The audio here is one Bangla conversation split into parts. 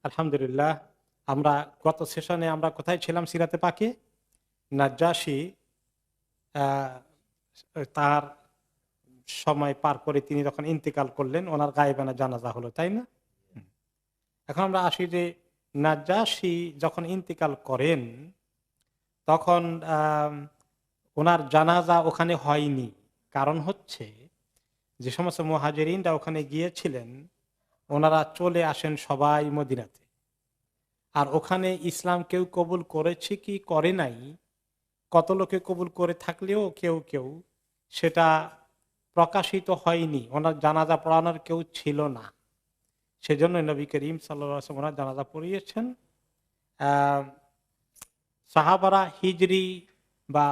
আলহামদুলিল্লাহ। আমরা গত সেশনে আমরা কোথায় ছিলাম? সিরাতে পাকে নাজ্জাশী আহ, তার সময় পার করে তিনি যখন ইন্তেকাল করলেন, ওনার গায়েবানা জানাজা হলো, তাই না? এখন আমরা আসি যে নাজ্জাশী যখন ইন্তেকাল করেন তখন আহ, ওনার জানাজা ওখানে হয়নি। কারণ হচ্ছে যে সমস্ত মুহাজিরিনরা ওখানে গিয়েছিলেন, ওনারা চলে আসেন সবাই মদিনাতে। আর ওখানে ইসলাম কেউ কবুল করেছে কি করে নাই, কত লোকে কবুল করে থাকলেও কেউ কেউ সেটা প্রকাশিত হয়নি, ওনার জানাজা পড়ানোর কেউ ছিল না। সেজন্য নবী করিম সাল্লাল্লাহু আলাইহি ওয়াসাল্লাম ওনার জানাজা পড়িয়েছেন। আহ সাহাবারা হিজরি বা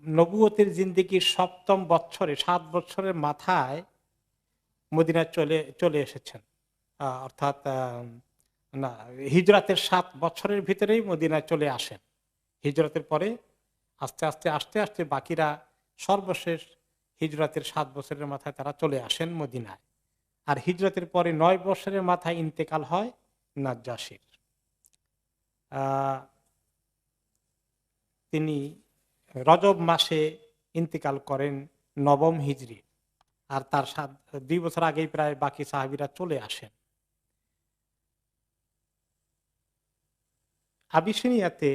নবুয়তের জিন্দেগির সপ্তম বৎসরে, 7 বছরের মাথায় মদিনায় চলে চলে এসেছেন। অর্থাৎ না, হিজরাতের 7 বছরের ভিতরেই মদিনায় চলে আসেন। হিজরতের পরে আস্তে আস্তে আস্তে আস্তে বাকিরা সর্বশেষ হিজরতের 7 বছরের মাথায় তারা চলে আসেন মদিনায়। আর হিজরতের পরে 9 বছরের মাথায় ইন্তেকাল হয় নাজ্জাশীর। আহ, তিনি রজব মাসে ইন্তেকাল করেন, নবম হিজরি। আর তার 2 বছর আগেই প্রায় বাকি সাহাবীরা চলে আসেন। আবিসিনিয়াতে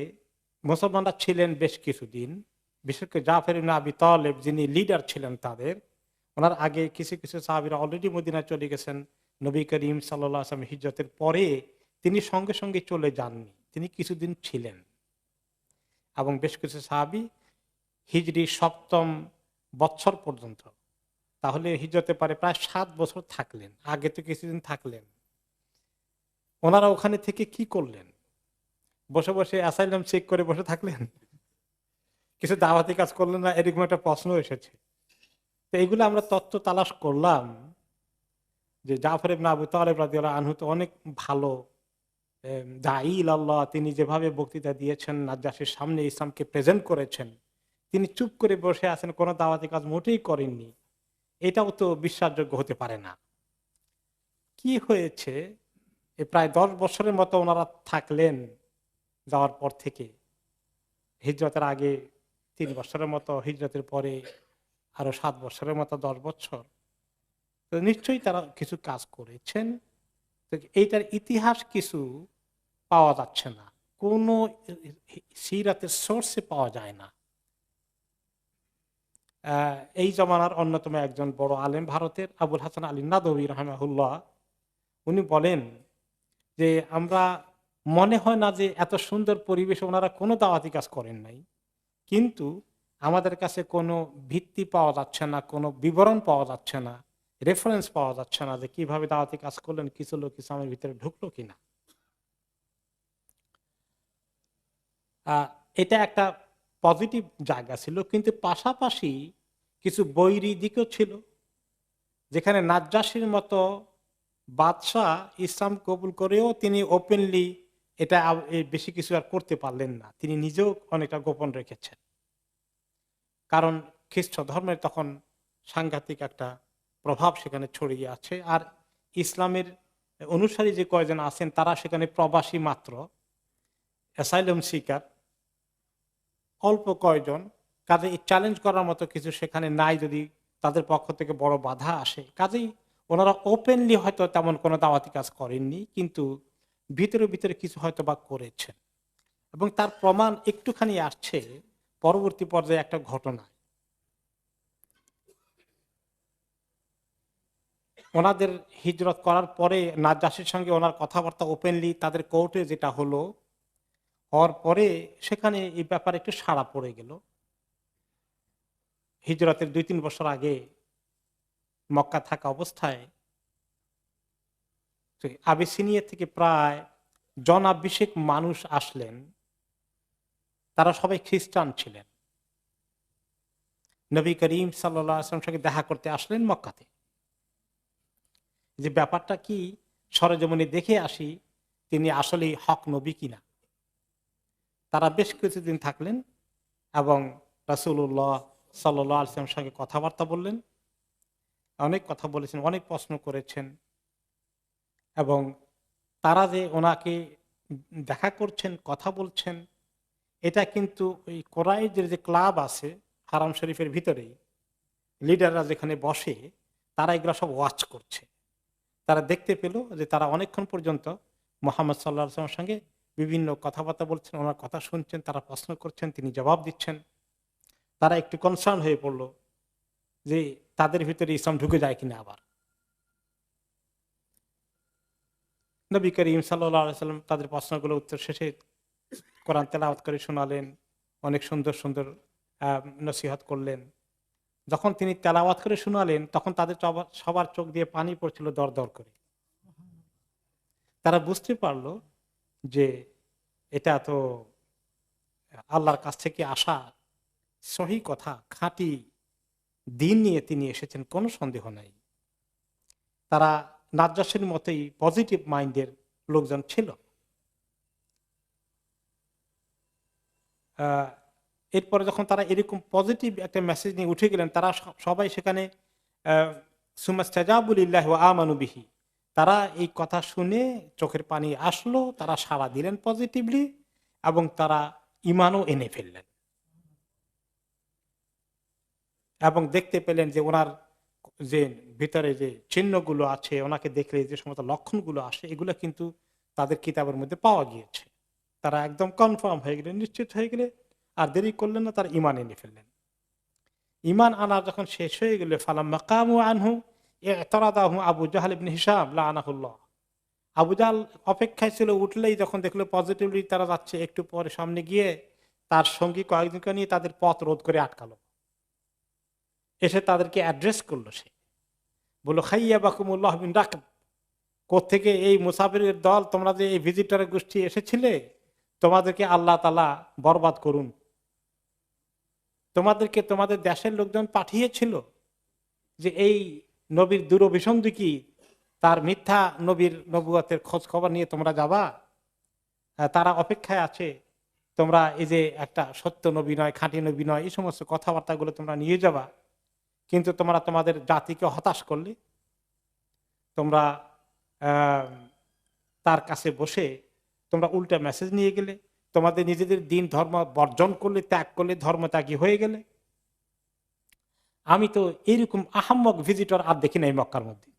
মুসলমানরা ছিলেন বেশ কিছুদিন, বিশেষ করে জাফর ইবনে আবি তালেব যিনি লিডার ছিলেন তাদের। ওনার আগে কিছু কিছু সাহাবীরা অলরেডি মদিনায় চলে গেছেন। নবী করিম সাল্লাল্লাহু আলাইহি ওয়াসাল্লাম হিজরতের পরে তিনি সঙ্গে সঙ্গে চলে যাননি, তিনি কিছুদিন ছিলেন। এবং বেশ কিছু সাহাবী হিজরি সপ্তম বৎসর পর্যন্ত, তাহলে হিজরতের পরে প্রায় 7 বছর থাকলেন, আগে তো কিছুদিন থাকলেন। ওনারা ওখানে থেকে কি করলেন? বসে বসে অ্যাসাইলাম চেক করে বসে থাকলেন? কিছু দাওয়াতি কাজ করলেন না? এরকম একটা প্রশ্ন এসেছে। তো এইগুলো আমরা তত্ত্ব তালাশ করলাম যে জাফর ইবনে আবু তালেব রাদিয়াল্লাহু আনহু তো অনেক ভালো দাঈ ইলাল্লাহ। তিনি যেভাবে বক্তৃতা দিয়েছেন, নাজ্জাশীর সামনে ইসলামকে প্রেজেন্ট করেছেন, তিনি চুপ করে বসে আছেন, কোনো দাওয়াতি কাজ মোটেই করেননি। এটাও তো বিশ্বাসযোগ্য হতে পারে না। কি হয়েছে? প্রায় 10 বছরের মতো ওনারা থাকলেন যাওয়ার পর থেকে। হিজরতের আগে 3 বছরের মতো, হিজরতের পরে আরো 7 বছরের মতো, 10 বছর। তো নিশ্চয়ই তারা কিছু কাজ করেছেন। তো এইটার ইতিহাস কিছু পাওয়া যাচ্ছে না, কোন সিরাতের সোর্সে পাওয়া যায় না। এই জমানার অন্যতম একজন বড় আলেম ভারতের আবুল হাসান আলী নাদভী রাহিমাহুল্লাহ, উনি বলেন যে আমরা মনে হয় না যে এত সুন্দর পরিবেশে ওনারা কোনো দাওয়াতি কাজ করেন নাই, কিন্তু আমাদের কাছে কোনো ভিত্তি পাওয়া যাচ্ছে না, কোনো বিবরণ পাওয়া যাচ্ছে না, রেফারেন্স পাওয়া যাচ্ছে না যে কিভাবে দাওয়াতি কাজ করলেন, কিছু লোক ইসলামের ভিতরে ঢুকলো কিনা। আহ, এটা একটা পজিটিভ জায়গা ছিল, কিন্তু পাশাপাশি কিছু বৈরী দিকও ছিল। যেখানে নাজ্জাশীর মতো বাদশাহ ইসলাম কবুল করেও তিনি ওপেনলি এটা বেশি কিছু আর করতে পারলেন না, তিনি নিজেও অনেকটা গোপন রেখেছেন। কারণ খ্রিস্ট ধর্মের তখন সাংঘাতিক একটা প্রভাব সেখানে ছড়িয়ে আছে। আর ইসলামের অনুসারী যে কয়জন আছেন তারা সেখানে প্রবাসী মাত্র, অ্যাসাইলাম সিকার অল্প কয়জন। কাজে চ্যালেঞ্জ করার মতো কিছু সেখানে নাই যদি তাদের পক্ষ থেকে বড় বাধা আসে। কাজেই ওনারা ওপেনলি হয়তো তেমন কোনো দাওয়াতি কাজ করেননি, কিন্তু ভিতরে ভিতরে কিছু হয়তো বা করেছেন। এবং তার প্রমাণ একটুখানি আসছে পরবর্তী পর্যায়ে একটা ঘটনা। ওনাদের হিজরত করার পরে নাজ্জাশীর সঙ্গে ওনার কথাবার্তা ওপেনলি তাদের কোর্টে যেটা হলো, হওয়ার পরে সেখানে এই ব্যাপারে একটু সাড়া পড়ে গেল। হিজরতের 2-3 বছর আগে মক্কা থাকা অবস্থায় তো আবিসিনিয়া থেকে প্রায় জনাভিষেক মানুষ আসলেন। তারা সবাই খ্রিস্টান ছিলেন। নবী করিম সাল্লাল্লাহু আলাইহি ওয়াসাল্লামের সঙ্গে দেখা করতে আসলেন মক্কাতে। যে ব্যাপারটা কি, সরেজমিনে দেখে আসি তিনি আসলেই হক নবী কিনা। তারা বেশ কিছুদিন থাকলেন এবং রাসূলুল্লাহ সাল্লাল্লাহু আলাইহি ওয়াসাল্লামের সঙ্গে কথাবার্তা বললেন, অনেক কথা বলেছেন, অনেক প্রশ্ন করেছেন। এবং তারা যে ওনাকে দেখা করছেন, কথা বলছেন, এটা কিন্তু ওই কোরাইশের যে ক্লাব আছে হারাম শরীফের ভিতরেই, লিডাররা যেখানে বসে, তারা এগুলো সব ওয়াচ করছে। তারা দেখতে পেল যে তারা অনেকক্ষণ পর্যন্ত মোহাম্মদ সাল্লাহ আসলামের সঙ্গে বিভিন্ন কথাবার্তা বলছেন, ওনার কথা শুনছেন, তারা প্রশ্ন করছেন, তিনি জবাব দিচ্ছেন। তারা একটু কনসার্ন হয়ে পড়লো যে তাদের ভিতরে ইসলাম ঢুকে যায় কিনা। আবার নবী করিম সাল্লাল্লাহু আলাইহি সাল্লাম তাদের প্রশ্নগুলো উত্তর শেষে কোরআন তেলাওয়াত করে শোনালেন, অনেক সুন্দর সুন্দর নসিহত করলেন। যখন তিনি তেলাওয়াত করে শোনালেন, তখন তাদের সবার চোখ দিয়ে পানি পড়ছিল দর দর করে। তারা বুঝতে পারলো যে এটা তো আল্লাহর কাছ থেকে আসা সহি কথা, খাঁটি দিন নিয়ে তিনি এসেছেন, কোনো সন্দেহ নাই। তারা নাজ্জাশীর মতোই পজিটিভ মাইন্ডের লোকজন ছিল। এরপরে যখন তারা এরকম পজিটিভ একটা মেসেজ নিয়ে উঠে গেলেন, তারা সবাই সেখানে সুমাস্তাজাবুলিল্লাহি ওয়া আমানু বিহি, তারা এই কথা শুনে চোখের পানি আসলো, তারা সাড়া দিলেন পজিটিভলি, এবং তারা ইমানও এনে ফেললেন। এবং দেখতে পেলেন যে ওনার যে ভিতরে যে চিহ্নগুলো আছে, ওনাকে দেখলে যে সমস্ত লক্ষণগুলো আসে, এগুলো কিন্তু তাদের কিতাবের মধ্যে পাওয়া গিয়েছে। তারা একদম কনফার্ম হয়ে গেলেন, নিশ্চিত হয়ে গেলে, আর দেরি করলেন না, তারা ইমান এনে ফেললেন। ইমান আনা যখন শেষ হয়ে গেলে ফালাম্মা কামু আনহু ইতারাদাহু আবু জাহল ইবনে হিশাম লাআনাহুল্লাহ, আবু জাহল অপেক্ষায় ছিল, উঠলেই যখন দেখলো পজিটিভলি তারা যাচ্ছে, একটু পরে সামনে গিয়ে তার সঙ্গী কয়েকজনকে নিয়ে তাদের পথ রোধ করে আটকালো। এসে তাদেরকে অ্যাড্রেস করলো, সে বললো খাইয়া বাকুমুল্লাহ বিন রাকব, কোত্থেকে এই মুসাফিরের দল, তোমরা যে এই ভিজিটরের গোষ্ঠী এসেছিলে, তোমাদেরকে আল্লাহ তাআলা বরবাদ করুন। তোমাদেরকে তোমাদের দেশের লোকজন পাঠিয়েছিল যে এই নবীর দুরভিসন্ধি, তার মিথ্যা নবীর নবুয়তের খোঁজ খবর নিয়ে তোমরা যাবা, তারা অপেক্ষায় আছে, তোমরা এই যে একটা সত্য নবী নয়, খাঁটি নবী নয়, এই সমস্ত কথাবার্তাগুলো তোমরা নিয়ে যাবা, কিন্তু তোমরা তোমাদের জাতিকে হতাশ করলে। তোমরা তার কাছে বসে তোমরা উল্টা মেসেজ নিয়ে গেলে, তোমাদের নিজেদের দিন ধর্ম বর্জন করলে, ত্যাগ করলে, ধর্মত্যাগী হয়ে গেলে। আমি তো এইরকম আহাম্মক ভিজিটর আর দেখি নাই মক্কার মধ্যে।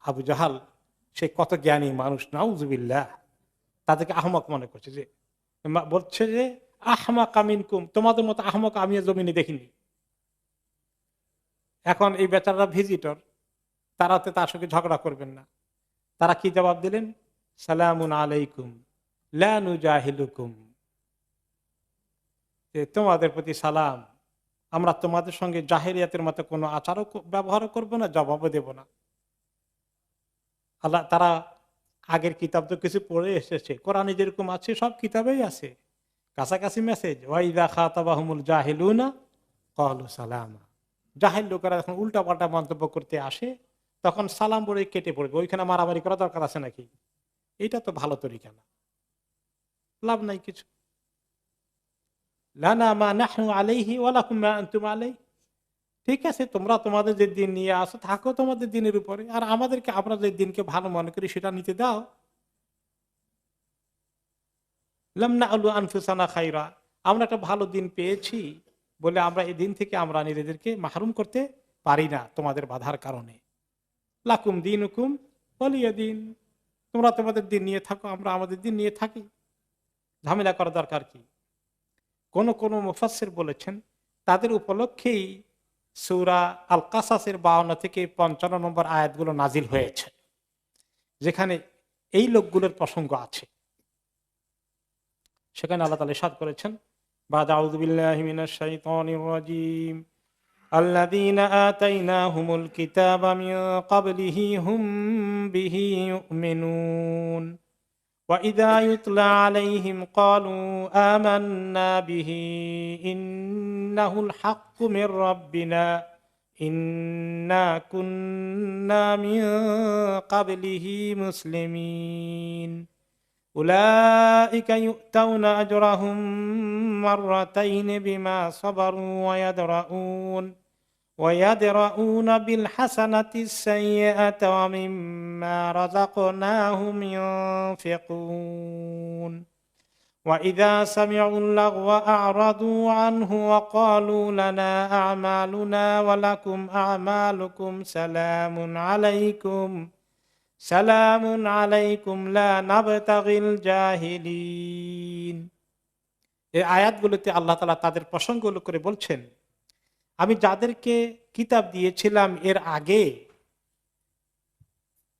আবু জাহাল সে কত জ্ঞানী মানুষ, নাউজুবিল্লাহ, তাদেরকে আহমক মনে করছে, যে বলছে যে আহমাক মিনকুম, তোমাদের মতো আহমক আমি জমিনে দেখিনি। এখন এই বেচারা ভিজিটর, তারা তো তার সঙ্গে ঝগড়া করবেন না। তারা কি জবাব দিলেন? সালামুন আলাইকুম লা নুজাহিলুকুম, যে তোমাদের প্রতি সালাম, আমরা তোমাদের সঙ্গে জাহেলিয়াতের মতো কোনো আচারও ব্যবহারও করবো না, জবাবও দেব না। আল্লাহ, তারা আগের কিতাব তো কিছু পড়ে এসেছে, কোরআনে যেরকম আছে সব কিতাবেই আছে কাছাকাছি মেসেজ, ওয়াইদা খাতাবাহুমুল জাহিলুনা ক্বালু সালামা। জাহেল লোকেরা যখন উল্টা পাল্টা মন্তব্য করতে আসে, তখন সালাম বলে কেটে পড়বে। ওইখানে মারামারি করা দরকার আছে নাকি? এটা তো ভালো তরিকা না, লাভ নাই কিছু। লানা মা নাহনু আলাইহি ওয়া লাকুম মা আনতুম আলাইহি, ঠিক আছে, তোমরা তোমাদের যে দিন নিয়ে আসো, থাকো তোমাদের দিনের উপরে, আর আমাদেরকে আমরা যে দিনকে ভালো মনে করি সেটা নিতে দাও। লাম না'লু আনফুসানা খাইরা, আমরা একটা ভালো দিন পেয়েছি বলে আমরা এই দিন থেকে আমরা নিজেদেরকে মাহরুম করতে পারি না তোমাদের বাধার কারণে। লাকুম দীনুকুম ওয়ালিয়া দিন, তোমরা তোমাদের দিন নিয়ে থাকো, আমরা আমাদের দিন নিয়ে থাকি, ঝামেলা করা দরকার কি? কোন কোন মুফাসসির বলেছেন তাদের উপলক্ষেই সূরা আল কাসাসের 52 থেকে 55 নম্বর আয়াতগুলো নাজিল হয়েছে, যেখানে এই লোকগুলোর প্রসঙ্গ আছে। সেখানে আল্লাহ তাআলা ইরশাদ করেছেন, বা'দা আউযু বিল্লাহি মিনাশ শাইতানির রাজীম, আল্লাযীনা আতাইনাহুমুল কিতাবা মিন ক্বাবলিহি হুম বিহি ইউমিনুন ওয়া ইযা ইউতলা আলাইহিম ক্বালু আমান্না বিহি ইন্নাহুল হাক্কু মির রাব্বিনা ইন্না কুন্না মিন ক্বাবলিহি মুসলিমিন উলাইকা ইউতাউনা আজরাহুম মাররাতাইন বিমা সাবারু ওয়া ইয়াদরাউন ويدرؤون بالحسنة السيئة ومما رزقناهم ينفقون وإذا سمعوا اللغو أعرضوا عنه وقالوا لنا أعمالنا ولكم أعمالكم سلام عليكم لا نبتغي الجاهلين। এই আয়াতগুলোতে আল্লাহ তাআলা তাদের প্রসঙ্গ করে বলছেন, আমি যাদেরকে কিতাব দিয়েছিলাম এর আগে,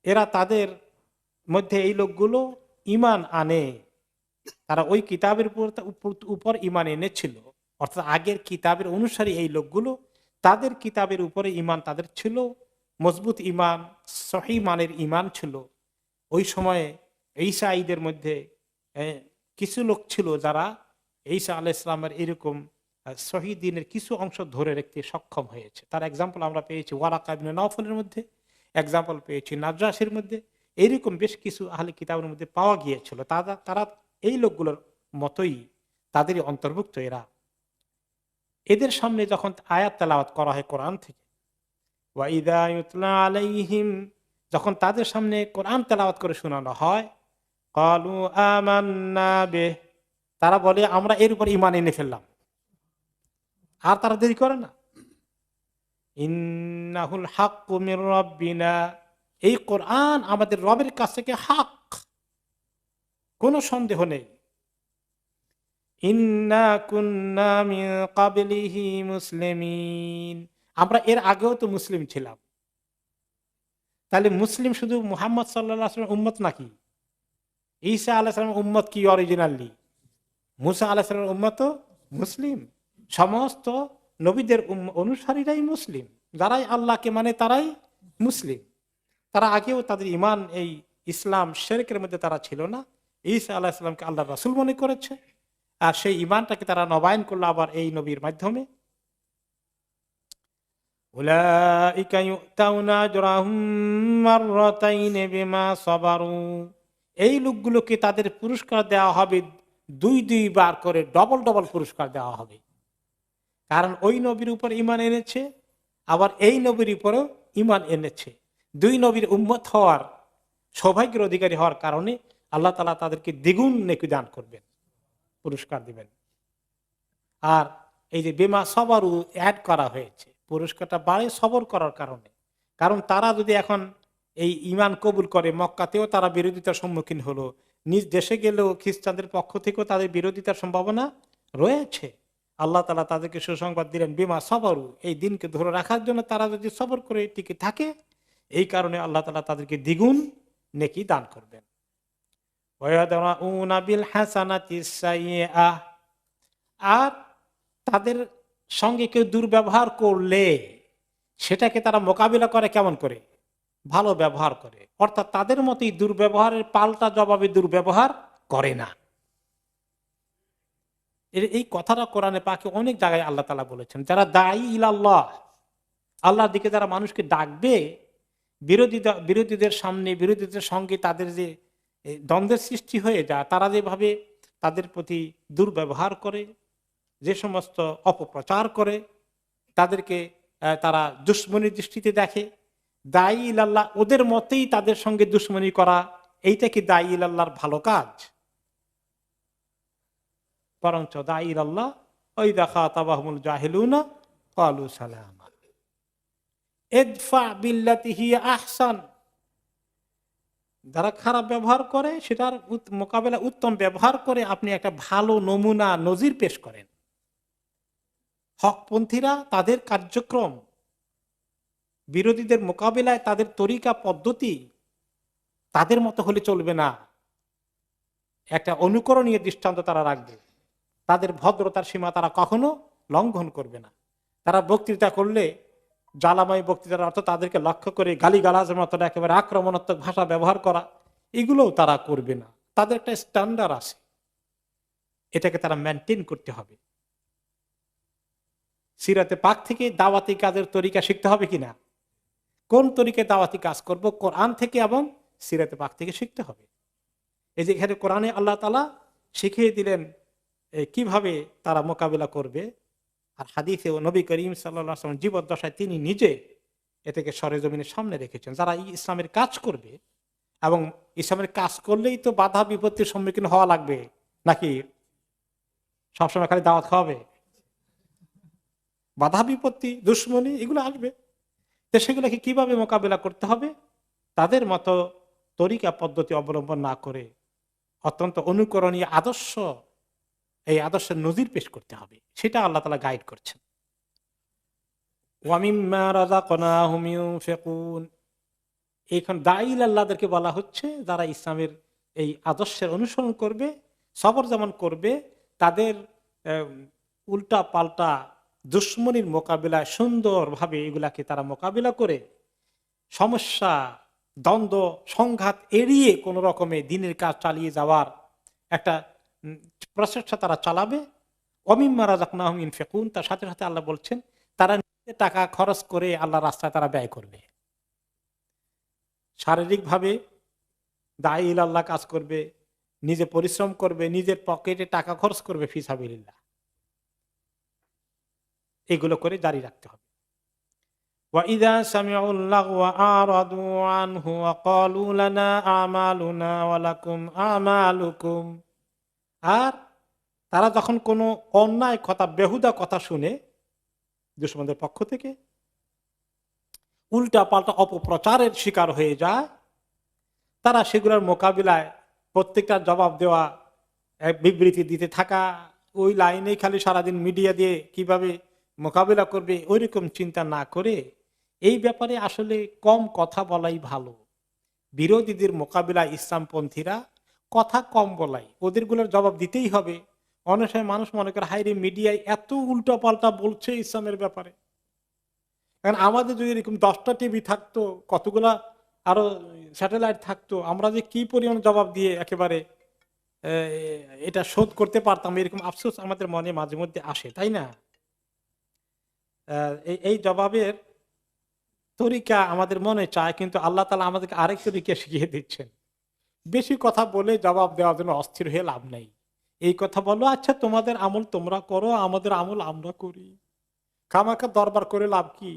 এরা তাদের মধ্যে এই লোকগুলো ঈমান আনে, তারা ওই কিতাবের উপর ঈমান এনেছিল, অর্থাৎ আগের কিতাবের অনুসারী এই লোকগুলো, তাদের কিতাবের উপরে ঈমান তাদের ছিল, মজবুত ঈমান, সহিহ মানের ঈমান ছিল। ওই সময়ে ঈসা ঈদের মধ্যে কিছু লোক ছিল যারা ঈসা আলাইহিস সালামের এরকম সহিহ দ্বীনের কিছু অংশ ধরে রাখতে সক্ষম হয়েছে। তার এক্সাম্পল আমরা পেয়েছি ওয়ারাকা ইবনে নওফলের মধ্যে, এক্সাম্পল পেয়েছি নাজ্জাশীর মধ্যে, এইরকম বেশ কিছু আহলে কিতাবের মধ্যে পাওয়া গিয়েছিল। তারা এই লোকগুলোর মতোই, তাদেরই অন্তর্ভুক্ত এরা। এদের সামনে যখন আয়াত তেলাওয়াত করা হয় কোরআন থেকে, ওয়াইদা ইউতলা আলাইহিম, যখন তাদের সামনে কোরআন তেলাওয়াত করে শোনানো হয়, ক্বালু আমান্না বিহি, তারা বলে আমরা এর উপর ঈমান এনে ফেললাম। আর তারা দেরি করে না, ইন্নাহুল হাক্কু মির রাব্বিনা, এই কোরআন আমাদের রবের কাছ থেকে হক, কোনো সন্দেহ নেই। ইন্না কুন্না মিন ক্বাবলিহি মুসলিমিন, আমরা এর আগেও তো মুসলিম ছিলাম। তাহলে মুসলিম শুধু মুহাম্মদ সাল্লাল্লাহু আলাইহি ওয়াসাল্লামের উম্মত নাকি? ঈসা আলাইহিস সালামের উম্মত কি অরিজিনালি? মুসা আলাইহিস সালামের উম্মত তো মুসলিম। সমস্ত নবীদের অনুসারীরাই মুসলিম, যারাই আল্লাহকে মানে তারাই মুসলিম। তারা আগেও তাদের ঈমান এই ইসলাম শিরকের মধ্যে তারা ছিল না। ঈসা আলাইহিস সালামকে আল্লাহর রাসূল মনে করেছে, আর সেই ঈমানটাকে তারা নবায়ন করলো আবার এই নবীর মাধ্যমে। উলাইকা ইউতাউনা আজরাহুম মাররাতাইন বিমা সাবারু, এই লোকগুলোকে তাদের পুরস্কার দেওয়া হবে দুই বার করে, ডবল ডবল পুরস্কার দেওয়া হবে। কারণ ওই নবীর উপর ঈমান এনেছে, আবার এই নবীর উপরও ঈমান এনেছে। দুই নবীর উম্মত হওয়ার সৌভাগ্যের অধিকারী হওয়ার কারণে আল্লাহ তাআলা তাদেরকে দ্বিগুণ নেকি দান করবেন, পুরস্কার দিবেন। আর এই যে বিমা সাবারু অ্যাড করা হয়েছে, পুরস্কারটা বাড়ে সবর করার কারণে। কারণ তারা যদি এখন এই ঈমান কবুল করে, মক্কাতেও তারা বিরোধিতার সম্মুখীন হলো, নিজ দেশে গেলেও খ্রিস্টানদের পক্ষ থেকেও তাদের বিরোধিতার সম্ভাবনা রয়েছে। আল্লাহ তাআলা তাদেরকে সুসংবাদ দিলেন বিমা সাবারু, এই দিনকে ধরে রাখার জন্য তারা যদি সবর করে টিকে থাকে, এই কারণে আল্লাহ তাআলা তাদেরকে দ্বিগুণ নেকি দান করবেন। ওয়ায়াদরাউনা বিল হাসানাতিস সাইয়্যিআহ, আর তাদের সঙ্গে কেউ দুর্ব্যবহার করলে সেটাকে তারা মোকাবিলা করে কেমন করে? ভালো ব্যবহার করে। অর্থাৎ তাদের মতোই দুর্ব্যবহারের পাল্টা জবাবে দুর্ব্যবহার করে না। এই কথাটা কোরআনে পাকে অনেক জায়গায় আল্লাহ তাআলা বলেছেন। যারা দায়ী ইলাল্লাহ, আল্লাহর দিকে যারা মানুষকে ডাকবে, বিরোধীদের সামনে, বিরোধীদের সঙ্গে তাদের যে দ্বন্দ্বের সৃষ্টি হয়ে যায়, তারা যেভাবে তাদের প্রতি দুর্ব্যবহার করে, যে সমস্ত অপপ্রচার করে, তাদেরকে তারা দুশ্মনীর দৃষ্টিতে দেখে, দায়ী ইলাল্লাহ ওদের মতেই তাদের সঙ্গে দুশ্মনী করা, এইটা কি দায়ী ইলাল্লাহর ভালো কাজ? বরঞ্চ দায়ী ইলাল্লাহ ওই দেখা তাবাহুমুল জাহিলুনা ক্বালু সালামা, ইদফা বিল্লাতি হিয়া আহসান, যারা খারাপ ব্যবহার করে সেটার মোকাবেলা উত্তম ব্যবহার করে আপনি একটা ভালো নমুনা নজির পেশ করেন। হকপন্থীরা তাদের কার্যক্রম, বিরোধীদের মোকাবিলায় তাদের তরিকা পদ্ধতি তাদের মতো হলে চলবে না, একটা অনুকরণীয় দৃষ্টান্ত তারা রাখবে। তাদের ভদ্রতার সীমা তারা কখনো লঙ্ঘন করবে না। তারা বক্তৃতা করলে জ্বালাময় বক্তৃতার অর্থ তাদেরকে লক্ষ্য করে গালিগালাজের মতো একেবারে আক্রমণাত্মক ভাষা ব্যবহার করা, এগুলোও তারা করবে না। তাদের একটা স্ট্যান্ডার্ড আছে, এটাকে তারা মেনটেন করতে হবে। সিরাতে পাক থেকে দাওয়াতি কাজের তরিকা শিখতে হবে কিনা, কোন তরিকায় দাওয়াতি কাজ করব, কোরআন থেকে এবং সিরাতে পাক থেকে শিখতে হবে। এই যে এখানে কোরআনে আল্লাহ তাআলা শিখিয়ে দিলেন কিভাবে তারা মোকাবিলা করবে। আর হাদিসে ও নবী করিম সাল্লাল্লাহু আলাইহি ওয়াসাল্লাম জীবদ্দশায় তিনি নিজে এটাকে সরেজমিনের সামনে রেখেছেন। যারা ইসলামের কাজ করবে, এবং ইসলামের কাজ করলেই তো বাধা বিপত্তির সম্মুখীন হওয়া লাগবে নাকি সবসময় খালি দাওয়াত খাওয়াবে? বাধা বিপত্তি, দুশ্মনী এগুলো আসবে। তো সেগুলোকে কিভাবে মোকাবিলা করতে হবে? তাদের মতো তরিকা পদ্ধতি অবলম্বন না করে অত্যন্ত অনুকরণীয় আদর্শ, এই আদর্শের নজির পেশ করতে হবে। সেটা আল্লাহ তাআলা গাইড করছেন। ওয়ামিম্মা রাযাকনাহুম ইউনফিকুন, এখন দাঈল আল্লাহদেরকে বলা হচ্ছে যারা ইসলামের এই আদর্শের অনুসরণ করবে, সবর যেমন করবে, তাদের উল্টা পাল্টা দুশ্মনীর মোকাবিলায় সুন্দরভাবে এগুলাকে তারা মোকাবিলা করে সমস্যা, দ্বন্দ্ব, সংঘাত এড়িয়ে কোন রকমে দিনের কাজ চালিয়ে যাওয়ার একটা প্রচেষ্টা তারা চালাবে। ওয়ামিম্মা রাযাকনাহুম ইউনফিকুন, তার সাথে সাথে আল্লাহ বলছেন তারা নিজে টাকা খরচ করে আল্লাহর রাস্তায় তারা ব্যয় করবে। শারীরিকভাবে দাঈল আল্লাহ কাজ করবে, নিজে পরিশ্রম করবে, নিজের পকেটে টাকা খরচ করবে ফি সাবিলিল্লাহ। এগুলো করে জারি রাখতে হবে। وَإِذَا سَمِعُوا اللَّغْوَ أَعْرَضُوا عَنْهُ وَقَالُوا لَنَا أَعْمَالُنَا وَلَكُمْ أَعْمَالُكُمْ, আর তারা যখন কোনো অন্যায় কথা, বেহুদা কথা শুনে দুশমনদের পক্ষ থেকে, উল্টা পাল্টা অপপ্রচারের শিকার হয়ে যায়, তারা সেগুলোর মোকাবিলায় প্রত্যেকটা জবাব দেওয়া, বিবৃতি দিতে থাকা, ওই লাইনেই খালি সারাদিন মিডিয়া দিয়ে কিভাবে মোকাবিলা করবে ওইরকম চিন্তা না করে এই ব্যাপারে আসলে কম কথা বলাই ভালো। বিরোধীদের মোকাবিলায় ইসলামপন্থীরা কথা কম বলাই, ওদেরগুলোর জবাব দিতেই হবে। অনেক সময় মানুষ মনে করে হাইরে মিডিয়ায় এত উল্টা পাল্টা বলছে ইসলামের ব্যাপারে, কারণ আমাদের যদি এরকম 10টা টিভি থাকতো, কতগুলা আরো স্যাটেলাইট থাকতো, আমরা যে কি পরিমাণ জবাব দিয়ে একেবারে এটা শোধ করতে পারতাম, এরকম আফসোস আমাদের মনে মাঝে মধ্যে আসে, তাই না? এই জবাবের তরিকা আমাদের মনে চায়, কিন্তু আল্লাহ তাআলা আমাদেরকে আরেক তরিকা শিখিয়ে দিচ্ছেন। বেশি কথা বলে জবাব দেওয়ার জন্য অস্থির হয়ে লাভ নাই। এই কথা বলো, আচ্ছা তোমাদের আমল তোমরা করো, আমাদের আমল আমরা করি, খামাখা দরবার করে লাভ কি?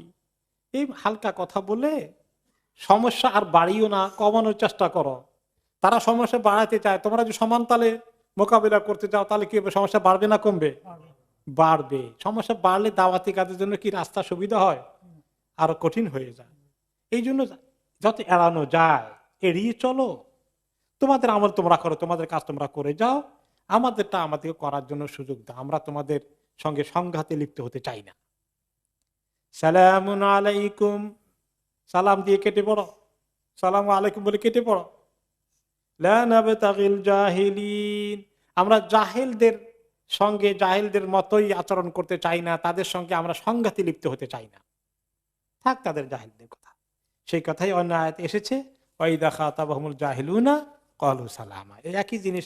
এই হালকা কথা বলে সমস্যা আর বাড়িও না, কমানোর চেষ্টা করো। তারা সমস্যা বাড়াতে চায়, তোমরা যদি সমান তালে মোকাবিলা করতে চাও তাহলে কি হবে? সমস্যা বাড়বে না কমবে? বাড়বে। সমস্যা বাড়লে দাওয়াতি কাজের জন্য কি রাস্তা সুবিধা হয়? আরো কঠিন হয়ে যায়। এই জন্য যত এড়ানো যায় এড়িয়ে চলো। তোমাদের আমল তোমরা করো, তোমাদের কাজ তোমরা করে যাও, আমাদেরটা আমাদেরকে করার জন্য সুযোগ দাও। আমরা তোমাদের সঙ্গে সংঘাতে লিপ্ত হতে চাই না। সালামুন আলাইকুম, সালাম দিয়ে কেটে পড়ো, সালাম আলাইকুম বলে কেটে পড়ো। লা নাবতাগিল জাহিলিন, আমরা জাহেলদের সঙ্গে জাহেলদের মতোই আচরণ করতে চাই না, তাদের সঙ্গে আমরা সংঘাতে লিপ্ত হতে চাই না। থাক তাদের জাহেলদের কথা, সেই কথাই অন্য আয়াতে এসেছে, ওয়াইদা খাতাবাহুমুল জাহিলুনা ক্বালু সালামা। এই একই জিনিস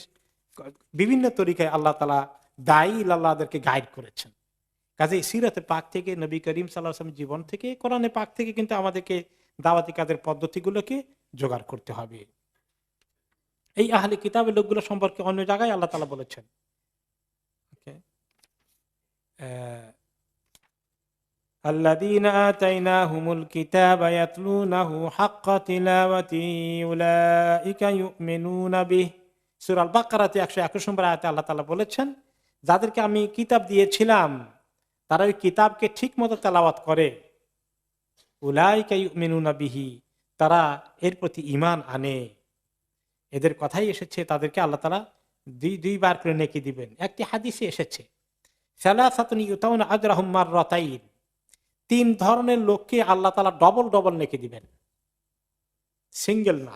বিভিন্ন তরিকায় আল্লাহ তাআলা দাঈল আল্লাহদেরকে গাইড করেছেন। কাজেই সিরাতে পাক থেকে, নবী করিম সাল্লাল্লাহু আলাইহি ওয়াসাল্লামের জীবন থেকে, কোরআনে পাক থেকে কিন্তু আমাদেরকে দাওয়াতি কাজের পদ্ধতিগুলোকে জোগাড় করতে হবে। এই আহলে কিতাবের লোকগুলো সম্পর্কে অন্য জায়গায় আল্লাহ তাআলা বলেছেন, আল্লাযীনা আতাইনাহুমুল কিতাবা ইয়াতলুনাহু হাক্কা তিলাওয়াতিহি উলাইকা ইউমিনুনা বিহি। সূরা আল বাকারাতে 121 নম্বর আয়াতে আল্লাহ তাআলা বলেছেন, যাদেরকে আমি কিতাব দিয়েছিলাম তারা ওই কিতাবকে ঠিকমতো তেলাওয়াত করে, উলাইকা ইউমিনুনা বিহি, তারা এর প্রতি ঈমান আনে। এদের কথাই এসেছে, তাদেরকে আল্লাহ তাআলা দুইবার করে নেকি দিবেন। একটি হাদিসে এসেছে, সালাসাতুন ইউতাউনা আজরাহুম মাররাতাইন, 3 ধরনের লোককে আল্লাহ তাআলা ডবল ডবল নেকি দিবেন, সিঙ্গেল না।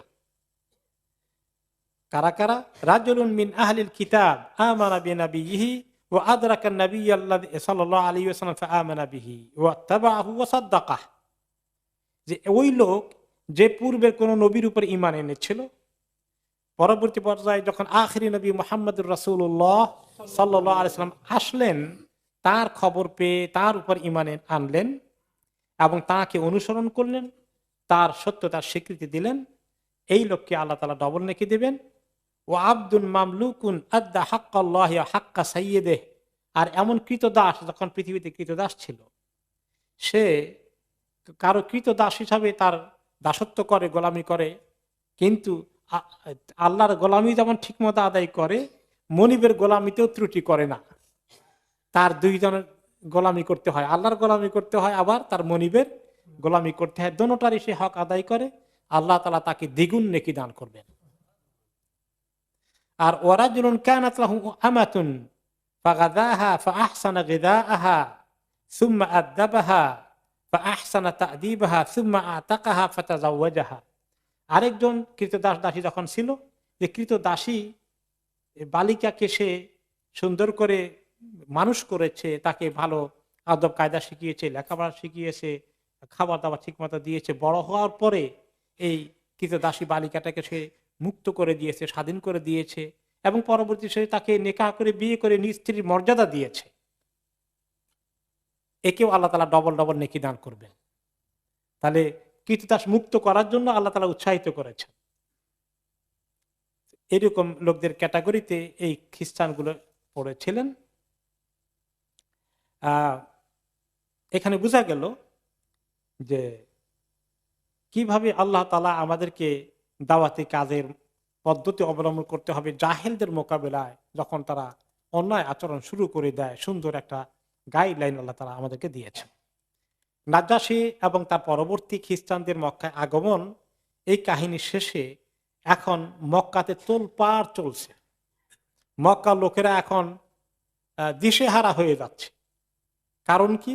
কারা কারা? রাজুলুন মিন আহলিল কিতাব আমানা বিনাবিয়িহি ওয়া আদরাকা নাবিয়্যাল্লাযী সাল্লাল্লাহু আলাইহি ওয়াসাল্লাম ফাআমানা বিহি ওয়া তাবাহু ওয়া সাদ্দাকাহ, যে ওই লোক যে পূর্বের কোন নবীর উপর ঈমান এনেছিল, পরবর্তী পর্যায়ে যখন আখিরি নবী মুহাম্মদুর রাসূলুল্লাহ সাল্লাল্লাহু আলাইহি ওয়াসাল্লাম আসলেন, তার খবর পেয়ে তার উপর ঈমান আনলেন এবং তাকে অনুসরণ করলেন, তার সত্যতার স্বীকৃতি দিলেন, এই লোককে আল্লাহ তাআলা ডবল নেকি দিবেন। ও আব্দুল মামলুকুন আদ্দা হাক্কাল্লাহি ওয়া হাক্কা সাইয়্যিদিহি, আর এমন কৃতদাস, যখন পৃথিবীতে কৃতদাস ছিল, সে কারো কৃতদাস হিসাবে তার দাসত্ব করে, গোলামি করে, কিন্তু আল্লাহর গোলামি যেমন ঠিক মতো আদায় করে, মনিবের গোলামিতেও ত্রুটি করে না। তার দুইজনের গোলামি করতে হয়, আল্লাহর গোলামি করতে হয়, আবার তার মনিবের গোলামি করতে হয়। দোনোটারই সে হক আদায় করে, আল্লাহ তাআলা তাকে দ্বিগুণ নেকি দান করবেন। আর ওয়ারাজুলুন কানাত লাহু আমাতুন ফাগাদাহা ফাআহসানা গিদাআহা সুম্মা আদাবাহা ফাআহসানা তা'দীবাহা সুম্মা আতাকাহা ফাতাযাওয়াজাহা। আরেকজন কৃতদাস দাসী যখন ছিল, যে কৃতদাসী বালিকাকে সে সুন্দর করে মানুষ করেছে, তাকে ভালো আদব কায়দা শিখিয়েছে, লেখাপড়া শিখিয়েছে, খাবার দাবার ঠিক মতো দিয়েছে। বড় হওয়ার পরে এই কৃতদাসী বালিকাটাকে সে মুক্ত করে দিয়েছে, স্বাধীন করে দিয়েছে, এবং পরবর্তী সে তাকে নেকাহ করে বিয়ে করে নিজ স্ত্রীর মর্যাদা দিয়েছে। একেও আল্লাহ তাআলা ডবল ডবল নেকি দান করবেন। তাহলে কৃতদাস মুক্ত করার জন্য আল্লাহ তাআলা উৎসাহিত করেছেন। এরকম লোকদের ক্যাটাগরিতে এই খ্রিস্টানগুলো পড়েছিলেন। এখানে বোঝা গেল যে কিভাবে আল্লাহ তাআলা আমাদেরকে দাওয়াতি কাজের পদ্ধতি অবলম্বন করতে হবে জাহেলদের মোকাবেলায়। যখন তারা অন্যায় আচরণ শুরু করে দেয়, সুন্দর একটা গাইডলাইন আল্লাহ তাআলা আমাদেরকে দিয়েছেন। নাজ্জাশী এবং তার পরবর্তী খ্রিস্টানদের মক্কায় আগমন, এই কাহিনী শেষে এখন মক্কাতে তোলপাড় চলছে। মক্কার লোকেরা এখন দিশেহারা হয়ে যাচ্ছে। কারণ কি?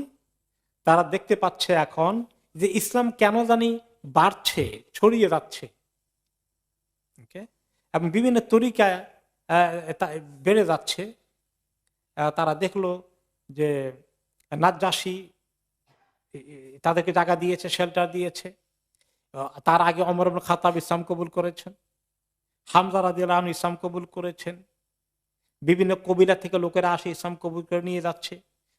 তারা দেখতে পাচ্ছে এখন যে ইসলাম কেন জানি বাড়ছে, ছড়িয়ে যাচ্ছে, এবং বিভিন্ন তরিকায় বেড়ে যাচ্ছে। তারা দেখলো যে নাজ্জাশী তাদেরকে জায়গা দিয়েছে, শেল্টার দিয়েছে। তার আগে ওমর ইবনে খাত্তাব ইসলাম কবুল করেছেন, হামজা রাদিয়াল্লাহু আনহু ইসলাম কবুল করেছেন, বিভিন্ন কবিলা থেকে লোকেরা আসে ইসলাম কবুল করে নিয়ে যাচ্ছে।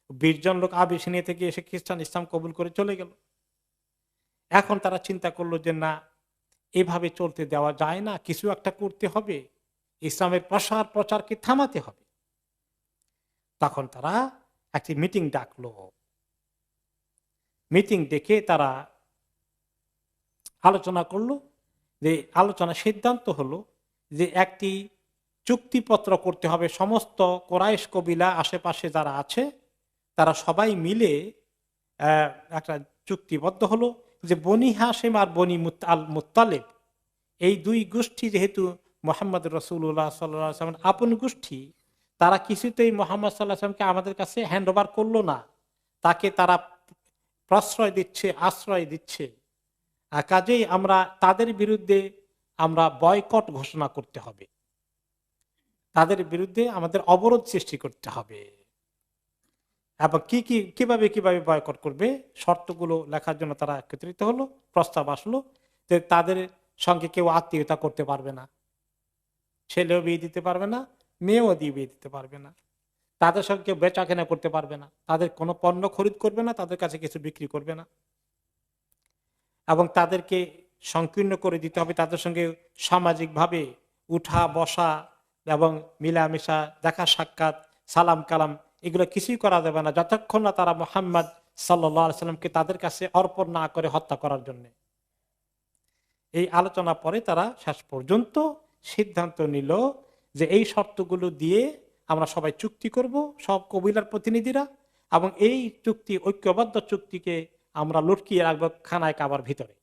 20 জন লোক আবিসিনিয়া থেকে এসে খ্রিস্টান ইসলাম কবুল করে চলে গেল। এখন তারা চিন্তা করলো যে না, এভাবে চলতে দেওয়া যায় না, কিছু একটা করতে হবে, ইসলামের প্রচারকে থামাতে হবে। তখন তারা একটি মিটিং ডাকলো। মিটিং ডেকে তারা আলোচনা করলো। যে আলোচনা সিদ্ধান্ত হলো যে একটি চুক্তিপত্র করতে হবে। সমস্ত কোরাইশ কবিলা আশেপাশে যারা আছে তারা সবাই মিলে একটা চুক্তিবদ্ধ হলো যে বনি হাশিম আর বনি আল মুত্তালিব, এই দুই গোষ্ঠী যেহেতু মুহাম্মদ রাসূলুল্লাহ সাল্লাল্লাহু আলাইহি ওয়াসাল্লাম আপন গোষ্ঠী, তারা কিছুতেই মুহাম্মদ সাল্লাল্লাহু আলাইহি ওয়াসাল্লামকে আমাদের কাছে হ্যান্ড ওভার করলো না। তাকে তারা প্রশ্রয় দিচ্ছে, আশ্রয় দিচ্ছে। কাজেই আমরা তাদের বিরুদ্ধে আমরা বয়কট ঘোষণা করতে হবে, তাদের বিরুদ্ধে আমাদের অবরোধ সৃষ্টি করতে হবে। এবং কিভাবে বয়কট করবে, শর্তগুলো লেখার জন্য তারা একত্রিত হলো। প্রস্তাব আসলো যে তাদের সঙ্গে কেউ আত্মীয়তা করতে পারবে না, ছেলেও বিয়ে দিতে পারবে না, মেয়েও দিয়ে বিয়ে দিতে পারবে না, তাদের সঙ্গে কেউ বেচা কেনা করতে পারবে না, তাদের কোনো পণ্য খরিদ করবে না, তাদের কাছে কিছু বিক্রি করবে না, এবং তাদেরকে সংকীর্ণ করে দিতে হবে। তাদের সঙ্গে সামাজিকভাবে উঠা বসা এবং মিলামেশা, দেখা সাক্ষাৎ, সালাম কালাম, এগুলো কিছুই করা যাবে না যতক্ষণ না তারা মুহাম্মদ সাল্লাল্লাহু আলাইহি সাল্লামকে তাদের কাছে অর্পণ না করে হত্যা করার জন্য। এই আলোচনা পরে তারা শেষ পর্যন্ত সিদ্ধান্ত নিল যে এই শর্তগুলো দিয়ে আমরা সবাই চুক্তি করব, সব কবিলার প্রতিনিধিরা, এবং এই চুক্তি, ঐক্যবদ্ধ চুক্তিকে আমরা লটকিয়ে রাখবো খানায় কাবার ভিতরে।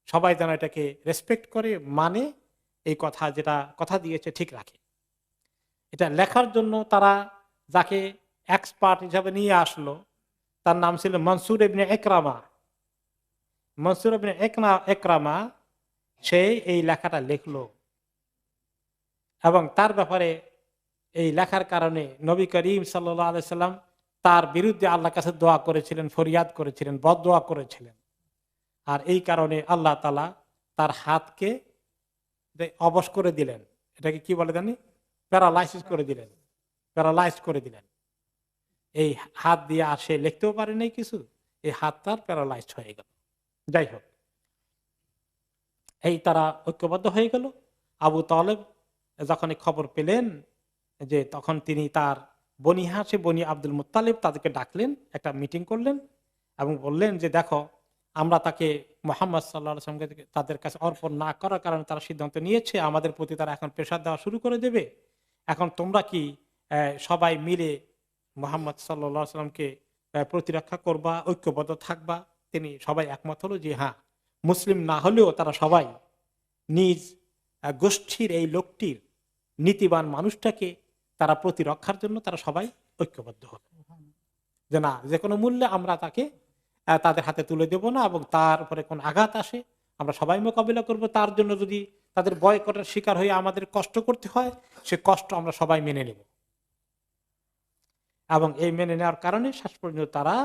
সবাই যেন এটাকে রেসপেক্ট করে, মানে এই কথা, যেটা কথা দিয়েছে ঠিক রাখে। এটা লেখার জন্য তারা যাকে এক্সপার্ট হিসাবে নিয়ে আসলো, তার নাম ছিল মনসুর ইবনে ইকরামা। মনসুর ইবনে ইকরামা সে এই লেখাটা লিখলো, এবং তার ব্যাপারে এই লেখার কারণে নবী করিম সাল্লাল্লাহু আলাইহি সাল্লাম তার বিরুদ্ধে আল্লাহর কাছে দোয়া করেছিলেন, ফরিয়াদ করেছিলেন, বদদোয়া করেছিলেন। আর এই কারণে আল্লাহ তাআলা তার হাতকে অবশ করে দিলেন। এটাকে কি বলে জানি, প্যারালাইসিস করে দিলেন, প্যারালাইজড করে দিলেন। এই হাত দিয়ে আর সে লিখতেও পারে নাই কিছু, এই হাত তার প্যারালাইজড হয়ে গেল। যাই হোক, এই তারা ঐক্যবদ্ধ হয়ে গেল। আবু তালেব যখন এই খবর পেলেন, যে তখন তিনি তার বনি হাশিম বনি আব্দুল মুত্তালিব তাদেরকে ডাকলেন, একটা মিটিং করলেন এবং বললেন যে দেখো, আমরা তাকে মুহাম্মদ সাল্লাল্লাহু আলাইহি ওয়াসাল্লামকে তাদের কাছে অর্পণ না করার কারণে তারা সিদ্ধান্ত নিয়েছে, আমাদের প্রতি তারা এখন প্রেসার দেওয়া শুরু করে দেবে। এখন তোমরা কি সবাই মিলে মুহাম্মদ সাল্লাল্লাহু আলাইহি ওয়াসাল্লামকে প্রতিরক্ষা করবা, ঐক্যবদ্ধ থাকবা? তিনি সবাই একমত হলো যে হ্যাঁ, মুসলিম না হলেও তারা সবাই নিজ গোষ্ঠীর এই লোকটির, নীতিবান মানুষটাকে তারা প্রতিরক্ষার জন্য তারা সবাই ঐক্যবদ্ধ হলো, যে না, যে কোনো মূল্যে আমরা তাকে তাদের হাতে তুলে দেব না, এবং তার উপরে কোন আঘাত আসে আমরা সবাই মোকাবিলা করব। তার জন্য যদি তাদের বয়কটের শিকার হয়ে আমাদের কষ্ট করতে হয়, সে কষ্ট আমরা সবাই মেনে নেব। এবং এই মেনে নেওয়ার কারণে শেষ পর্যন্ত তারা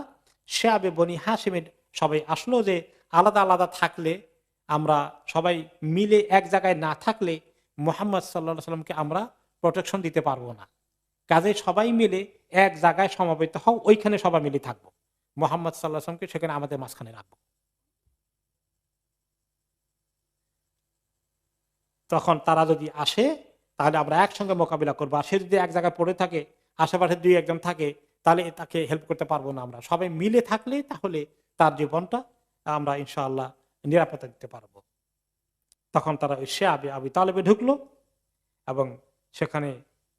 শিয়াবে বনি হাশিমের সবাই আসলো, যে আলাদা আলাদা থাকলে, আমরা সবাই মিলে এক জায়গায় না থাকলে মুহাম্মদ সাল্লাল্লাহু আলাইহি সাল্লামকে আমরা প্রোটেকশন দিতে পারবো না। কাজে সবাই মিলে এক জায়গায় সমবেত হও, ওইখানে সবাই মিলে থাকবো, মুহাম্মদ সাল্লাল্লাহু আলাইহি সাল্লামকে সেখানে আমাদের মাঝখানে রাখবো। তখন তারা যদি আসে তাহলে আমরা একসঙ্গে মোকাবিলা করবো। আর সে যদি এক জায়গায় পড়ে থাকে, আশেপাশে দুই একজন থাকে, তাহলে তাকে হেল্প করতে পারবো না। আমরা সবাই মিলে থাকলে তাহলে তার জীবনটা আমরা ইনশাআল্লাহ নিরাপত্তা দিতে পারবো। তখন তারা ওই শিয়াবে আবু তালেবে ঢুকলো এবং সেখানে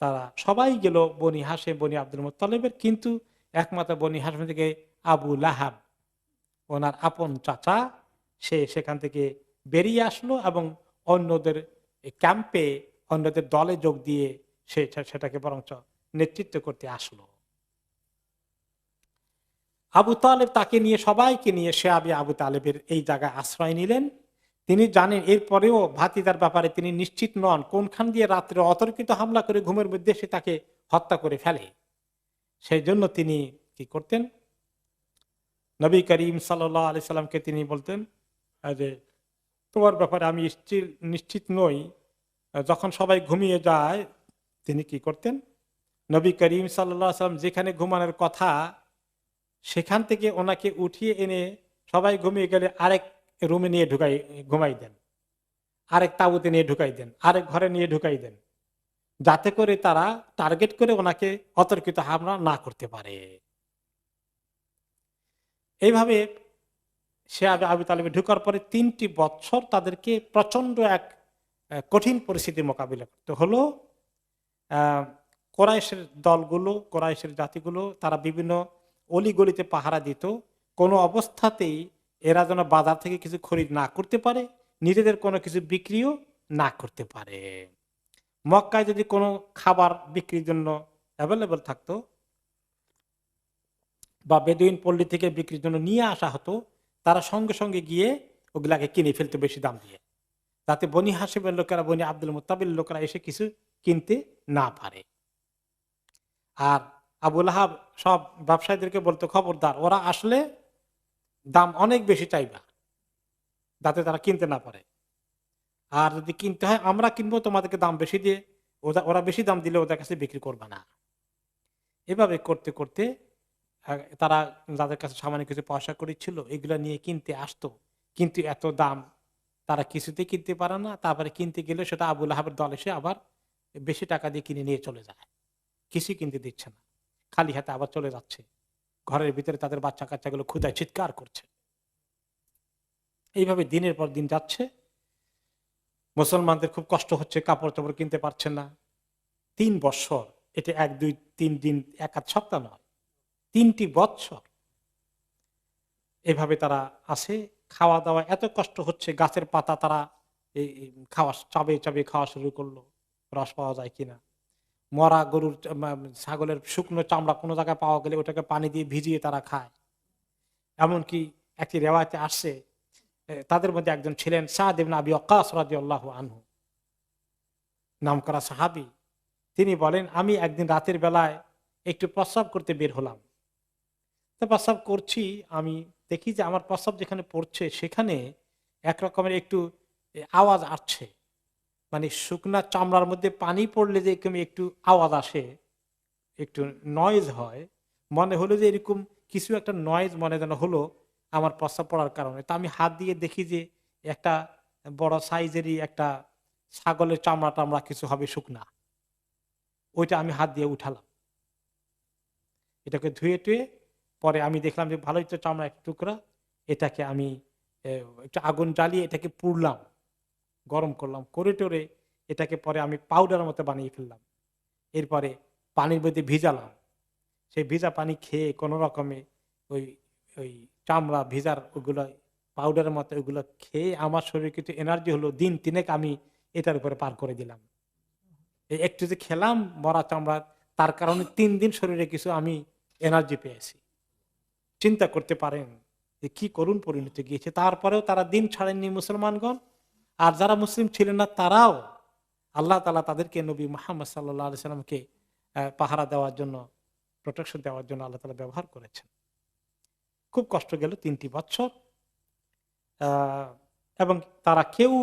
তারা সবাই গেল বনি হাশিম বনি আব্দুল মুত্তালিবের, কিন্তু একমাত্র বনি হাশিম থেকে আবু লাহাব, ওনার আপন চাচা, সে সেখান থেকে বেরিয়ে আসলো এবং অন্যদের ক্যাম্পে, অন্যদের দলে যোগ দিয়ে সে সেটাকে বরঞ্চ নেতৃত্ব করতে আসলো। আবু তালেব তাকে নিয়ে, সবাইকে নিয়ে শিয়াবে আবু তালেবের এই জায়গায় আশ্রয় নিলেন। তিনি জানেন এরপরেও ভাতিজার ব্যাপারে তিনি নিশ্চিত নন, কোনখান দিয়ে রাত্রে অতর্কিত হামলা করে ঘুমের মধ্যে সে তাকে হত্যা করে ফেলে। সেই জন্য তিনি কি করতেন, নবী করিম সাল্লাল্লাহু আলাইহি সাল্লামকে তিনি বলতেন যে তোমার ব্যাপারে আমি নিশ্চিত নই। যখন সবাই ঘুমিয়ে যায় তিনি কি করতেন, নবী করিম সাল্লাল্লাহু আলাইহি সাল্লাম যেখানে ঘুমানোর কথা সেখান থেকে ওনাকে উঠিয়ে এনে সবাই ঘুমিয়ে গেলে আরেক রুমে নিয়ে ঘুমাই দেন, আরেক তাঁবুতে নিয়ে ঢুকাই দেন, আরেক ঘরে নিয়ে ঢুকাই দেন, যাতে করে তারা টার্গেট করে ওনাকে অতর্কিত হামলা না করতে পারে। এইভাবে শিয়াবে আবু তালেবে ঢুকার পরে 3টি বছর তাদেরকে প্রচন্ড এক কঠিন পরিস্থিতির মোকাবিলা করতে হলো। কোরাইশের দলগুলো, কোরাইশের জাতিগুলো তারা বিভিন্ন অলিগলিতে পাহারা দিত, কোনো অবস্থাতেই এরা যেন বাজার থেকে কিছু খরিদ না করতে পারে, নিজেদের কোনো কিছু বিক্রিও না করতে পারে। মক্কায় যদি কোনো খাবার বিক্রির জন্য অ্যাভেলেবল থাকতো বা বেদুইন পল্লী থেকে বিক্রির জন্য নিয়ে আসা হতো, তারা সঙ্গে সঙ্গে গিয়ে ওগুলাকে কিনে ফেলতো বেশি দাম দিয়ে, যাতে বনি হাশিমের লোকেরা, বনি আব্দুল মুত্তালিবের লোকেরা এসে কিছু কিনতে না পারে। আর আবু লাহাব সব ব্যবসায়ীদেরকে বলতো, খবরদার, ওরা আসলে দাম অনেক বেশি চাইবা, যাতে তারা কিনতে না পারে। আর যদি কিনতে হয় আমরা কিনবো তোমাদেরকে দাম বেশি দিয়ে, ওরা বেশি দাম দিলে ওদের কাছে বিক্রি করবে না। এভাবে করতে করতে তারা যাদের কাছে সামান্য কিছু পয়সা করি ছিল এগুলো নিয়ে কিনতে আসতো, কিন্তু এত দাম তারা কিছুতেই কিনতে পারে না। তারপরে কিনতে গেলে সেটা আবু লাহাবের দল এসে আবার বেশি টাকা দিয়ে কিনে নিয়ে চলে যায়, কিছুই কিনতে দিচ্ছে না, খালি হাতে আবার চলে যাচ্ছে। ঘরের ভিতরে তাদের বাচ্চা কাচ্চাগুলো ক্ষুধায় চিৎকার করছে। এইভাবে দিনের পর দিন যাচ্ছে, মুসলমানদের খুব কষ্ট হচ্ছে, কাপড় চোপড় কিনতে পারছে না। 3 বছর, এটা 1 2 3 দিন, 1 সপ্তাহ নয়, 3টি বছর এভাবে তারা আসে। খাওয়া দাওয়া এত কষ্ট হচ্ছে, গাছের পাতা তারা খাওয়া চাবে চাবে খাওয়া শুরু করলো, রস পাওয়া যায় কিনা। মরা গরুর ছাগলের শুকনো চামড়া কোনো জায়গায় পাওয়া গেলে ওটাকে পানি দিয়ে ভিজিয়ে তারা খায়। এমনকি একটি রেওয়ায়তে আসছে, তাদের মধ্যে একজন ছিলেন সাদ ইবনে আবি ওয়াক্কাস রাদিয়াল্লাহু আনহু, নামকরা সাহাবী। তিনি বলেন, আমি একদিন রাতের বেলায় একটু প্রস্রাব করতে বের হলাম। তো প্রস্রাব করছি, আমি দেখি যে আমার প্রস্রাব যেখানে পড়ছে সেখানে একরকমের একটু আওয়াজ আসছে, মানে শুকনা চামড়ার মধ্যে পানি পড়লে যে একটু আওয়াজ আসে, একটু নয়েজ হয়, মনে হলো যে এরকম কিছু একটা নয়েজ মনে যেন হলো আমার প্রস্রাব পড়ার কারণে। তা আমি হাত দিয়ে দেখি যে একটা বড় সাইজেরই একটা ছাগলের চামড়া টামড়া কিছু হবে শুকনা, ওইটা আমি হাত দিয়ে উঠালাম। এটাকে ধুয়ে টুয়ে পরে আমি দেখলাম যে ভালোই তো চামড়া একটা টুকরা, এটাকে আমি একটু আগুন জ্বালিয়ে এটাকে পুড়লাম, গরম করলাম, করে টোরে এটাকে পরে আমি পাউডারের মতো বানিয়ে ফেললাম। এরপরে পানির মধ্যে ভিজালাম, সেই ভিজা পানি খেয়ে কোনো রকমে ওই ওই চামড়া ভিজার ওগুলো পাউডারের মতো ওগুলো খেয়ে আমার শরীরে কিছু এনার্জি হলো, দিন তিনেক আমি এটার উপরে পার করে দিলাম। এই একটু যে খেলাম মরা চামড়া, তার কারণে 3 দিন শরীরে কিছু আমি এনার্জি পেয়েছি। চিন্তা করতে পারেন যে কি করুণ পরিণতি গিয়েছে। তারপরেও তারা দিন ছাড়েননি মুসলমানগণ। আর যারা মুসলিম ছিলেন না তারাও আল্লাহ তাআলা তাদেরকে নবী মুহাম্মদ সাল্লাল্লাহু আলাইহি সাল্লামকে পাহারা দেওয়ার জন্য, প্রোটেকশন দেওয়ার জন্য আল্লাহ তাআলা ব্যবহার করেছেন। খুব কষ্ট গেল 3টি বছর। এবং তারা কেউ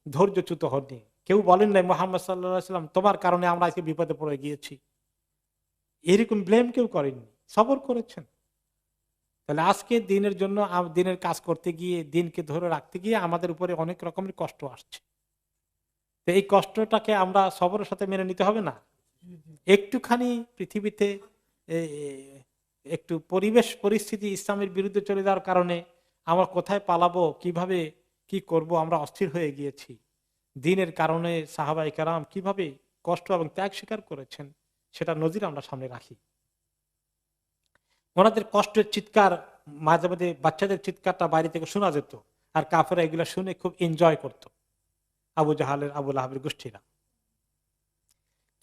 ধৈর্যচ্যুত হননি, কেউ বলেন নাই মুহাম্মদ সাল্লাল্লাহু আলাইহি সাল্লাম তোমার কারণে আমরা আজকে বিপদে পড়ে গিয়েছি, এরকম ব্লেম কেউ করেননি, সবর করেছেন। তাহলে আজকে দিনের জন্য দিনের কাজ করতে গিয়ে, দিনকে ধরে রাখতে গিয়ে আমাদের উপরে অনেক রকমের কষ্ট আসছে। তো এই কষ্টটাকে আমরা সবরের সাথে মেনে নিতে হবে না? একটুখানি পৃথিবীতে একটু পরিবেশ পরিস্থিতি ইসলামের বিরুদ্ধে চলে যাওয়ার কারণে আমরা কোথায় পালাবো, কিভাবে কি করব, আমরা অস্থির হয়ে গিয়েছি। দিনের কারণে সাহাবায়ে কেরাম কিভাবে কষ্ট এবং ত্যাগ স্বীকার করেছেন, সেটা নজির আমরা সামনে রাখি। ওনাদের কষ্টের চিৎকার মাঝে মাঝে বাচ্চাদের চিৎকারটা বাইরে থেকে শোনা যেত, আর কাফেররা এগুলো শুনে খুব এনজয় করত, আবু জাহালের আবু লাহাবের গোষ্ঠীরা।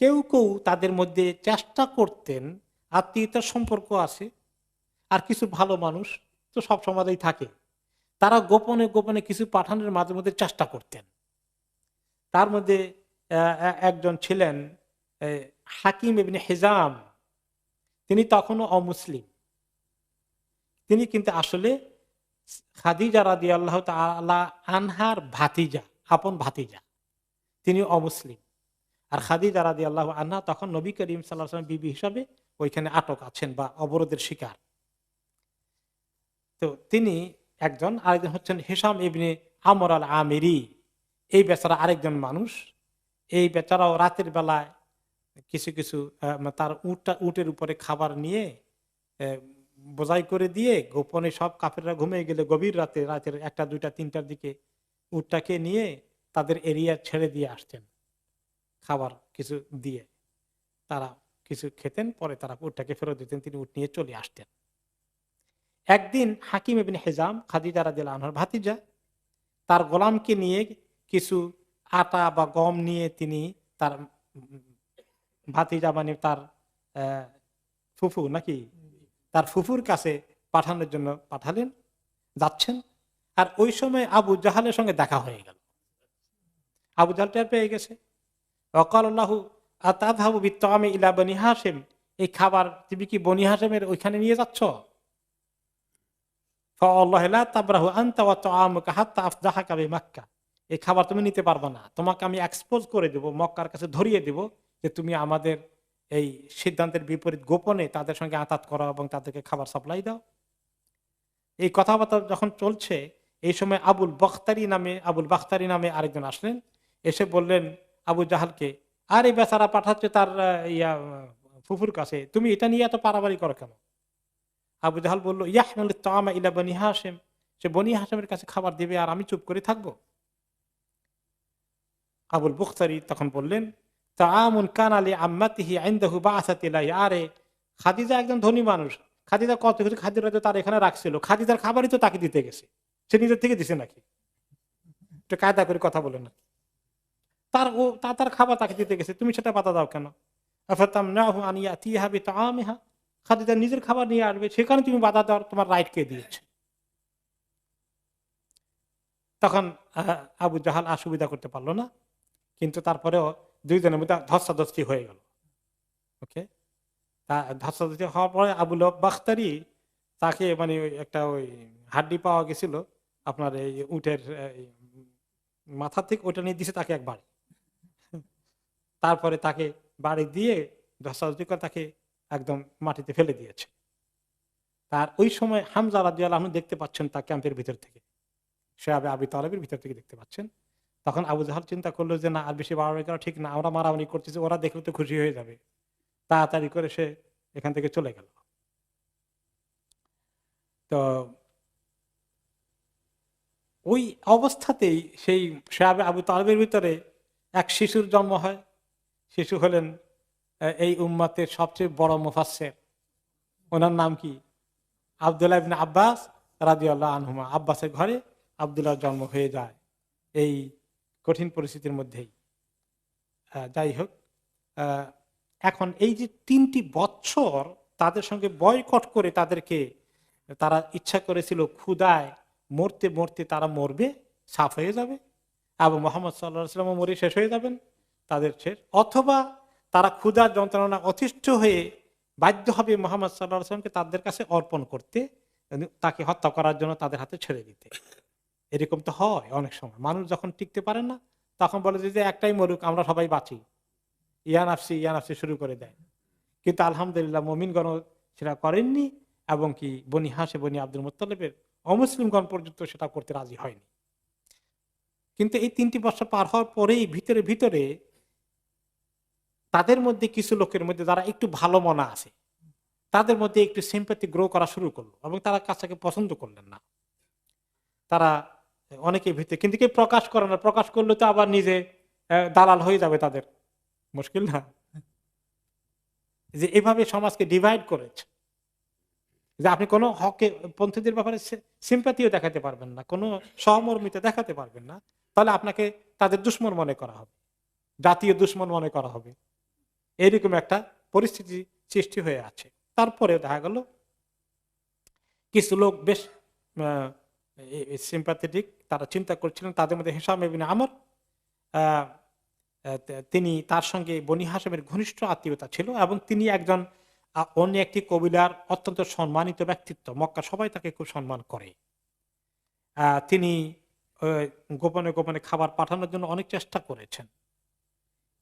কেউ কেউ তাদের মধ্যে চেষ্টা করতেন, আত্মীয়তার সম্পর্ক আছে আর কিছু ভালো মানুষ তো সব সমাজেই থাকে, তারা গোপনে গোপনে কিছু পাঠানোর মাঝে মধ্যে চেষ্টা করতেন। তার মধ্যে একজন ছিলেন হাকিম ইবনে হিজাম। তিনি তখনও অমুসলিম, তিনি কিন্তু আসলে খাদিজা রাদিয়াল্লাহু তাআলা আনহার ভাতিজা, আপন ভাতিজা। তিনি অমুসলিম। আর খাদিজা রাদিয়াল্লাহু আনহা তখন নবী করিম সাল্লাল্লাহু আলাইহি ওয়াসাল্লাম বিবি হিসাবে ওইখানে আটক আছেন বা অবরোধের শিকার। তো তিনি একজন, আরেকজন হচ্ছেন হিশাম ইবনে আমর আল আমিরি। এই বেচারা আরেকজন মানুষ। এই বেচারাও রাতের বেলায় কিছু কিছু তার উটের উপরে খাবার নিয়ে বোঝাই করে দিয়ে গোপনে সব কাফেররা ঘুমিয়ে গেলে গভীর রাতে, রাতের 1টা 2টা 3টার দিকে উটটাকে নিয়ে তাদের এরিয়া ছেড়ে দিয়ে আসতেন, খাবার কিছু দিয়ে তারা কিছু খেতেন, পরে তারা উটটাকে ফেরত দিতেন, তিনি উট নিয়ে চলে আসতেন। একদিন হাকিম ইবনে হিজাম, খাদিজা রাদিয়াল্লাহু আনহার ভাতিজা, তার গোলামকে নিয়ে কিছু আটা বা গম নিয়ে তিনি তার ভাতিজা মানে তার ফুফু নাকি তার ফুফুর কাছে পাঠানোর জন্য পাঠালেন, যাচ্ছেন। আর ওই সময় আবু জাহালের সঙ্গে দেখা হয়ে গেল। আবু জাহাল টের পেয়ে গেছে। ওয়াকালাল্লাহু আতাযহাবু বিত্তামি ইলা বনি হাশিম, এই খাবার তুমি কি বনি হাশিমের ওইখানে নিয়ে যাচ্ছ? ফাওয়াল্লাহি লা তাবরাহু আনতা ওয়া তাআমুকা হাত্তা আফদাহাকা বিমাক্কা, এই খাবার তুমি নিতে পারবে না, তোমাকে আমি এক্সপোজ করে দেব, মক্কার কাছে ধরিয়ে দেব যে তুমি আমাদের এই সিদ্ধান্তের বিপরীত গোপনে তাদের সঙ্গে আতাত করো এবং তাদেরকে খাবার সাপ্লাই দাও। এই কথাবার্তা যখন চলছে, এই সময় আবুল বাখতারি নামে আরেকজন আসলেন, এসে বললেন আবু জাহালকে, আর এই বেচারা পাঠাচ্ছে তার ফুফুর কাছে, তুমি এটা নিয়ে এত পারাবারি করো কেন? আবু জাহাল বলল, ইয়াহমিলু তাআমা ইলা বনি হাশিম, সে বনি হাশিমের কাছে খাবার দেবে আর আমি চুপ করে থাকবো? আবুল বুখতারি তখন বললেন, তাআমুন কানা লি আম্মাতিহি ইনদাহু বাআসাত ইলাইহি, আরে খাদিজা একজন ধনী মানুষ, খাদিজা কত কিছু খাদ্য তার এখানে রাখছিল, খাদিজার খাবারই তো তাকে দিতে গেছে, সে নিজের থেকে দিছে নাকি? একটু কায়দা করে কথা বলে না, তার খাবার তাকে দিতে গেছে, তুমি সেটা বাধা দাও কেন? আফাতামনাহু আন ইয়াতিহা বিতাআমিহা, খাদিজা নিজের খাবার নিয়ে আসবে, সেখানে তুমি বাধা দেওয়ার তোমার রাইট কে দিয়েছে? তখন আবু জাহাল অসুবিধা করতে পারলো না, কিন্তু তারপরেও দুইজনের মধ্যে ধস্তাধস্তি হয়ে গেল। ওকে, তা ধস্তাধস্তি হওয়ার পরে আবুল বাখতারি তাকে মানে একটা ওই হাড্ডি পাওয়া গেছিল আপনার এই উটের মাথা থেকে, ওটা নিয়ে দিছে তাকে একবার। তারপরে তাকে বাড়ি দিয়ে ধস্তাধস্তি করে তাকে একদম মাটিতে ফেলে দিয়েছে। তার ওই সময় হামজা রাদিয়াল্লাহু আনহু দেখতে পাচ্ছেন তা ক্যাম্পের ভিতর থেকে, সে আবু তালেবের ভিতর থেকে দেখতে পাচ্ছেন। তখন আবু জাহাল চিন্তা করলো যে না, আর বেশি বাড়াবাড়ি করা ঠিক না, আমরা মারামারি করতেছি, ওরা দেখলে তো খুশি হয়ে যাবে, তাড়াতাড়ি করে সে এখান থেকে চলে গেল। তো ওই অবস্থাতেই সেই সাহাবে আবু তালেবের ভিতরে এক শিশুর জন্ম হয়। শিশু হলেন এই উম্মাতের সবচেয়ে বড় মুফাসসির। ওনার নাম কি? আব্দুল্লাহ ইবনে আব্বাস রাদিয়াল্লাহু আনহুমা। আব্বাসের ঘরে আব্দুল্লাহর জন্ম হয়ে যায় এই কঠিন পরিস্থিতির মধ্যেই। যাই হোক, আহ, এখন এই যে 3টি বছর তাদের সঙ্গে বয়কট করে তাদেরকে, তারা ইচ্ছা করেছিল ক্ষুধায় মরতে মরতে তারা মরবে, সাফ হয়ে যাবে, এবং মোহাম্মদ সাল্লাল্লাহু আলাইহি ওয়াসাল্লাম মরে শেষ হয়ে যাবেন তাদের শেষ, অথবা তারা ক্ষুধার যন্ত্রণা অতিষ্ঠ হয়ে বাধ্য হবে মোহাম্মদ সাল্লাল্লাহু আলাইহি ওয়াসাল্লামকে তাদের কাছে অর্পণ করতে, তাকে হত্যা করার জন্য তাদের হাতে ছেড়ে দিতে। এরকম তো হয় অনেক সময়, মানুষ যখন টিকতে পারে না তখন বলে যে একটাই মরুক, আমরা সবাই বাঁচি, ইয়ানাফসি ইয়ানাফসি শুরু করে দেয়। কিন্তু আলহামদুলিল্লাহ মুমিনগণ সেটা করেননি, এবং কি বনি হাসে বনি আব্দুল মুত্তালিবের অমুসলিমগণ পর্যন্ত সেটা করতে রাজি হয়নি। কিন্তু এই 3টি বছর পার হওয়ার পরেই ভিতরে ভিতরে তাদের মধ্যে কিছু লোকের মধ্যে যারা একটু ভালো মনা আছে, তাদের মধ্যে একটু সিম্প্যাথি গ্রো করা শুরু করলো, এবং তারা কাজটাকে পছন্দ করলেন না। তারা অনেকের ভিতরে কিন্তু কেউ প্রকাশ করে না, প্রকাশ করলে তো আবার নিজে দালাল হয়ে যাবে, তাদের মুশকিল না? যে এভাবে সমাজকে ডিভাইড করেছে যে আপনি কোনো হকে পন্থীদের ব্যাপারে সিম্প্যাথিও দেখাতে পারবেন না, কোনো সহমর্মিতা দেখাতে পারবেন না, তাহলে আপনাকে তাদের দুশ্মন মনে করা হবে, জাতীয় দুশ্মন মনে করা হবে। এইরকম একটা পরিস্থিতি সৃষ্টি হয়ে আছে। তারপরে দেখা গেল কিছু লোক বেশ সিম্প্যাথেটিক, তারা চিন্তা করছিলেন। তাদের মধ্যে হিশাম ইবনে আমর, তিনি, তার সঙ্গে বনি হাশেমের ঘনিষ্ঠ আত্মীয়তা ছিল, এবং তিনি একজন অন্য একটি কবিলার অত্যন্ত সম্মানিত ব্যক্তিত্ব, মক্কা সবাই তাকে খুব সম্মান করে। তিনি গোপনে গোপনে খাবার পাঠানোর জন্য অনেক চেষ্টা করেছেন,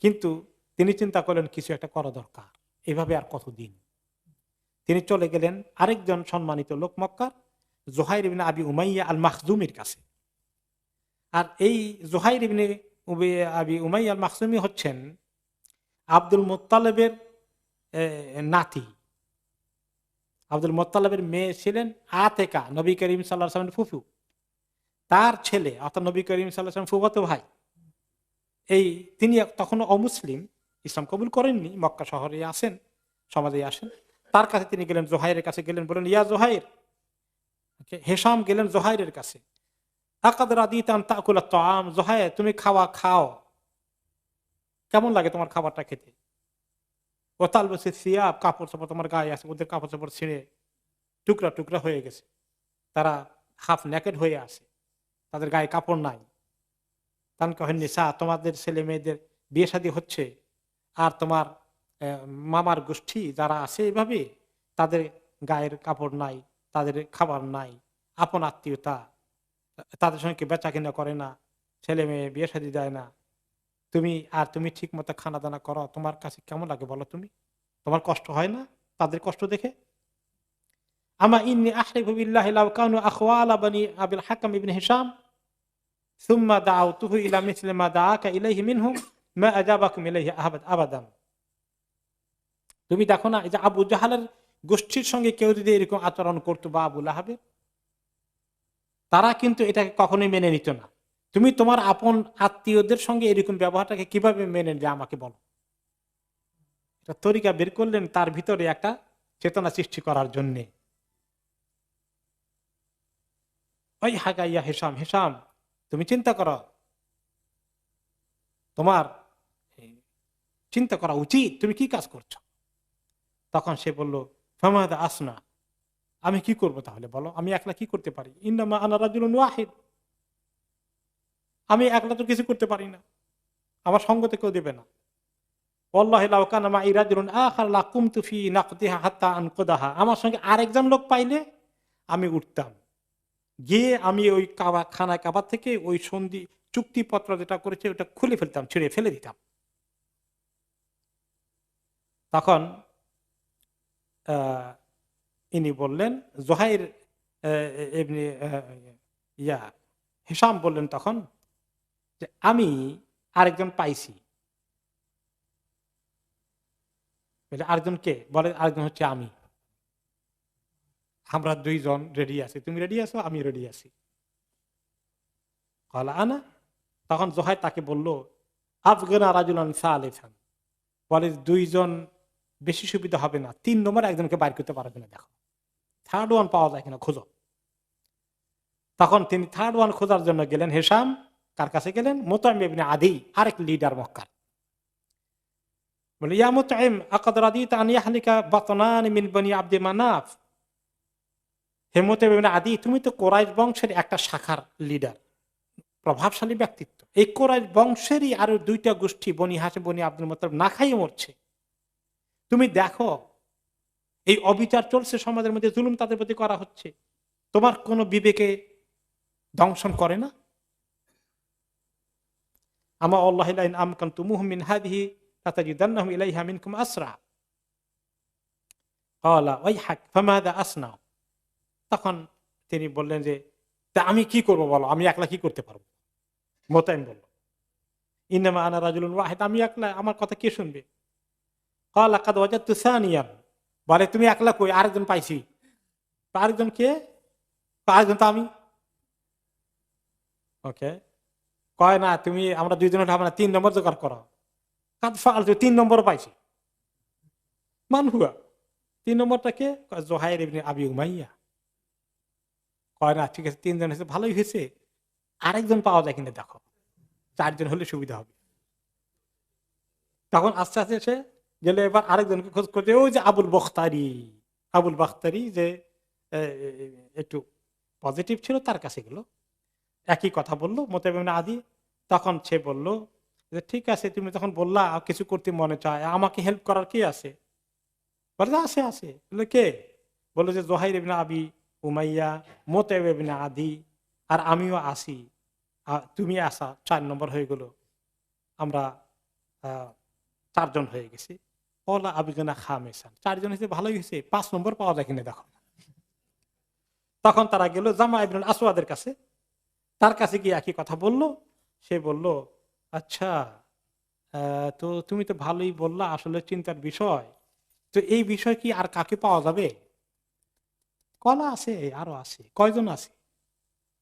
কিন্তু তিনি চিন্তা করলেন কিছু একটা করা দরকার, এভাবে আর কতদিন। তিনি চলে গেলেন আরেকজন সম্মানিত লোক মক্কার, জোহাইর ইবনে আবি উমাইয়া আল মাখজুমির কাছে। আর এই জোহাইর ইবনে আবি উমাইয়া আল মাখজুমি হচ্ছেন আব্দুল মুত্তালিবের নাতি। আব্দুল মুত্তালিবের মেয়ে ছিলেন আতেকা, নবী করিম সাল্লাল্লাহু আলাইহি ওয়াসাল্লামের ফুফু, তার ছেলে, অর্থাৎ নবী করিম সাল্লাল্লাহু আলাইহি ওয়াসাল্লাম ফুফাতো ভাই। এই তিনি তখনও অমুসলিম, ইসলাম কবুল করেননি, মক্কা শহরে আসেন, সমাজে আসেন। তার কাছে তিনি গেলেন, জোহাইরের কাছে গেলেন, বলেন ইয়া জোহাইর। হেশাম গেলেন জোহাইরের কাছে, আকাদ রাদিতান তাকুল আত-তাআম, জোহাইর তুমি খাওয়া খাও, কেমন লাগে তোমার খাবারটা খেতে? ও তালবসে সিয়াব, কাপড় চোপড় তোমার গায়ে আছে, ওদের কাপড় চোপড় ছিঁড়ে টুকরা টুকরা হয়ে গেছে, তারা হাফ নেকেড হয়ে আছে, তাদের গায়ে কাপড় নাই। তান কহেন নিসা, তোমাদের ছেলে মেয়েদের বিয়ে শাদী হচ্ছে, আর তোমার মামার গোষ্ঠী যারা আছে এভাবে, তাদের গায়ের কাপড় নাই, তাদের খাবার নাই, আপন আত্মীয়তা, তাদের সঙ্গে কেউ বেচা কিনা করে না, ছেলে মেয়ে বিয়ে শাদী দেয় না, তুমি ঠিক মতো খানা দানা করো, তোমার কাছে কেমন লাগে বলো? তোমার কষ্ট হয় না তাদের কষ্ট দেখে? আমা ইন্নী আহরিফু বিল্লাহি লাউ কানু আখওয়ালা বানি আবিল হাকাম ইবনে হিশাম সুম্মা দাআউতুহু ইলা মিসলি মা দাআকা ইলাইহি মিনহুম মা আজাবাকুম ইলাইহি আবাদান। তুমি দেখো না, এই যে আবু জাহালের গোষ্ঠীর সঙ্গে কেউ যদি এরকম আচরণ করতো, বা আবু লাহাবের, তারা কিন্তু এটাকে কখনোই মেনে নিত না। তুমি তোমার আপন আত্মীয়দের সঙ্গে এরকম ব্যবহারটাকে কিভাবে মেনে নিলে আমাকে বলো। এটা তরিকা বের করলেন তার ভিতরে একটা চেতনা সৃষ্টি করার জন্যে। ওই হাগা ইয়া হেসাম, হেসাম তুমি চিন্তা করো, তোমার চিন্তা করা উচিত, তুমি কি কাজ করছো? তখন সে বলল, ফামাদা আসনা, আমি কি করব তাহলে বলো, আমি একলা কি করতে পারি? ইন্নামা আনা রাজুলুন ওয়াহিদ, আমি একলা তো কিছু করতে পারি না, আমার সঙ্গতে কেউ দেবে না। ওয়াল্লাহি লাউ কানা মাই রাজুলুন আখার লাকুমতু ফি নাকদিহা হাত্তা আনকুদাহা, আমার সঙ্গে আরেকজন লোক পাইলে আমি উঠতাম, গিয়ে আমি ওই খানা কাবার থেকে ওই সন্ধি চুক্তিপত্র যেটা করেছে ওটা খুলে ফেলতাম, ছিঁড়ে ফেলে দিতাম। তখন ইনি বললেন, জোহাইর এমনি হিশাম বললেন তখন যে আমি আরেকজন পাইছি। আরেকজন কে? বলে আরেকজন হচ্ছে আমি। আমরা দুইজন রেডি আছি, তুমি রেডি আছো, আমি রেডি আছি। আনা, তখন জোহাইর তাকে বলল, আফগানা রাজুলান সালেসান, বলে দুইজন বেশি সুবিধা হবে না, 3 নম্বর একজনকে বাইর করতে পারবে না, দেখো থার্ড ওয়ান পাওয়া যায় কিনা খোঁজো। তখন তিনি থার্ড ওয়ান খোঁজার জন্য গেলেন। হেশাম কার কাছে গেলেন? মুতাইম ইবনে আদি, আরেক লিডার মক্কার। বলে, ইয়া মুতাইম আকাদ রাদিতা আন ইয়াহলিকা বাতনান মিন বনি আব্দে মানাফ। হে মুতাইম ইবনে আদি, তুমি তো কোরাইশ বংশের একটা শাখার লিডার, প্রভাবশালী ব্যক্তিত্ব। এই কোরাইশ বংশেরই আরো 2টা গোষ্ঠী, বনি হাশিম বনি আব্দুল মুত্তালিব, না খাইয়ে মরছে। তুমি দেখো এই অবিচার চলছে সমাজের মধ্যে, জুলুম তাদের প্রতি করা হচ্ছে, তোমার কোনো বিবেকে দংশন করে না? আমা আল্লাহ ইন আমকানতুমুহুম মিন হাদিহি লাতাজিদান্নাহুম ইলাইহা মিনকুম আসরা। ক্বালা ওয়াইহাক ফামাযা আসনাউ। তখন তিনি বললেন যে, তা আমি কি করব বলো, আমি একলা কি করতে পারবো? মুতাইম বলল, ইন্নামা আনা রাজুলুন ওয়াহিদ, আমি একলা, আমার কথা কে শুনবে? ক্বালা কাদ ওয়াজাদতু সানিয়ান, বলে তুমি একলা কই, আরেকজন পাইছি। আরেকজন কে? আরেকজন তো আমি। ওকে, কয় না তুমি, আমরা 2 জনের হবে না, 3 নম্বর জোগাড় করো। কাদ ফাআলতু, 3 নম্বর পাইছি। মান হুয়া, 3 নম্বরটা কে? জোহাইর ইবনে আবি উমাইয়া। কয় না, ঠিক আছে 3 জন হয়েছে, ভালোই হয়েছে, আরেকজন পাওয়া যায় কিনা দেখো, 4 জন হলে সুবিধা হবে। তখন আস্তে আস্তে সে গেলে, এবার আরেকজনকে খোঁজ করতে, ওই যে আবুল বখতারি, আবুল বখতারি যে একটু পজিটিভ ছিল, তার কাছে গেল, একই কথা বললো মুতাইম ইবনে আদি। তখন সে বলল যে, ঠিক আছে, তুমি তখন বললা কিছু করতে মনে চায়, আমাকে হেল্প করার কে আছে? বলে, আছে আছে। বলে, কে? বললো যে জোহাইর ইবনে আবি উমাইয়া, মুতাইম ইবনে আদি, আর আমিও আসি, তুমি আসা, 4 নম্বর হয়ে গেল, আমরা 4 জন হয়ে গেছি। ওলা আবিগানা খামেসান, 4 জন হয়েছে, ভালোই হয়েছে, 5 নম্বর পাওয়া যায় কিনা দেখো। তখন তারা গেল জামা ইবনুল আসওয়াদের কাছে, তার কাছে গিয়ে একই কথা বলল। সে বলল, আচ্ছা, তো তুমি তো ভালোই বললা, আসলে চিন্তার বিষয়, তো এই বিষয় কি আর কাকে পাওয়া যাবে? কলা আছে, আরো আছে, কয়জন আছে?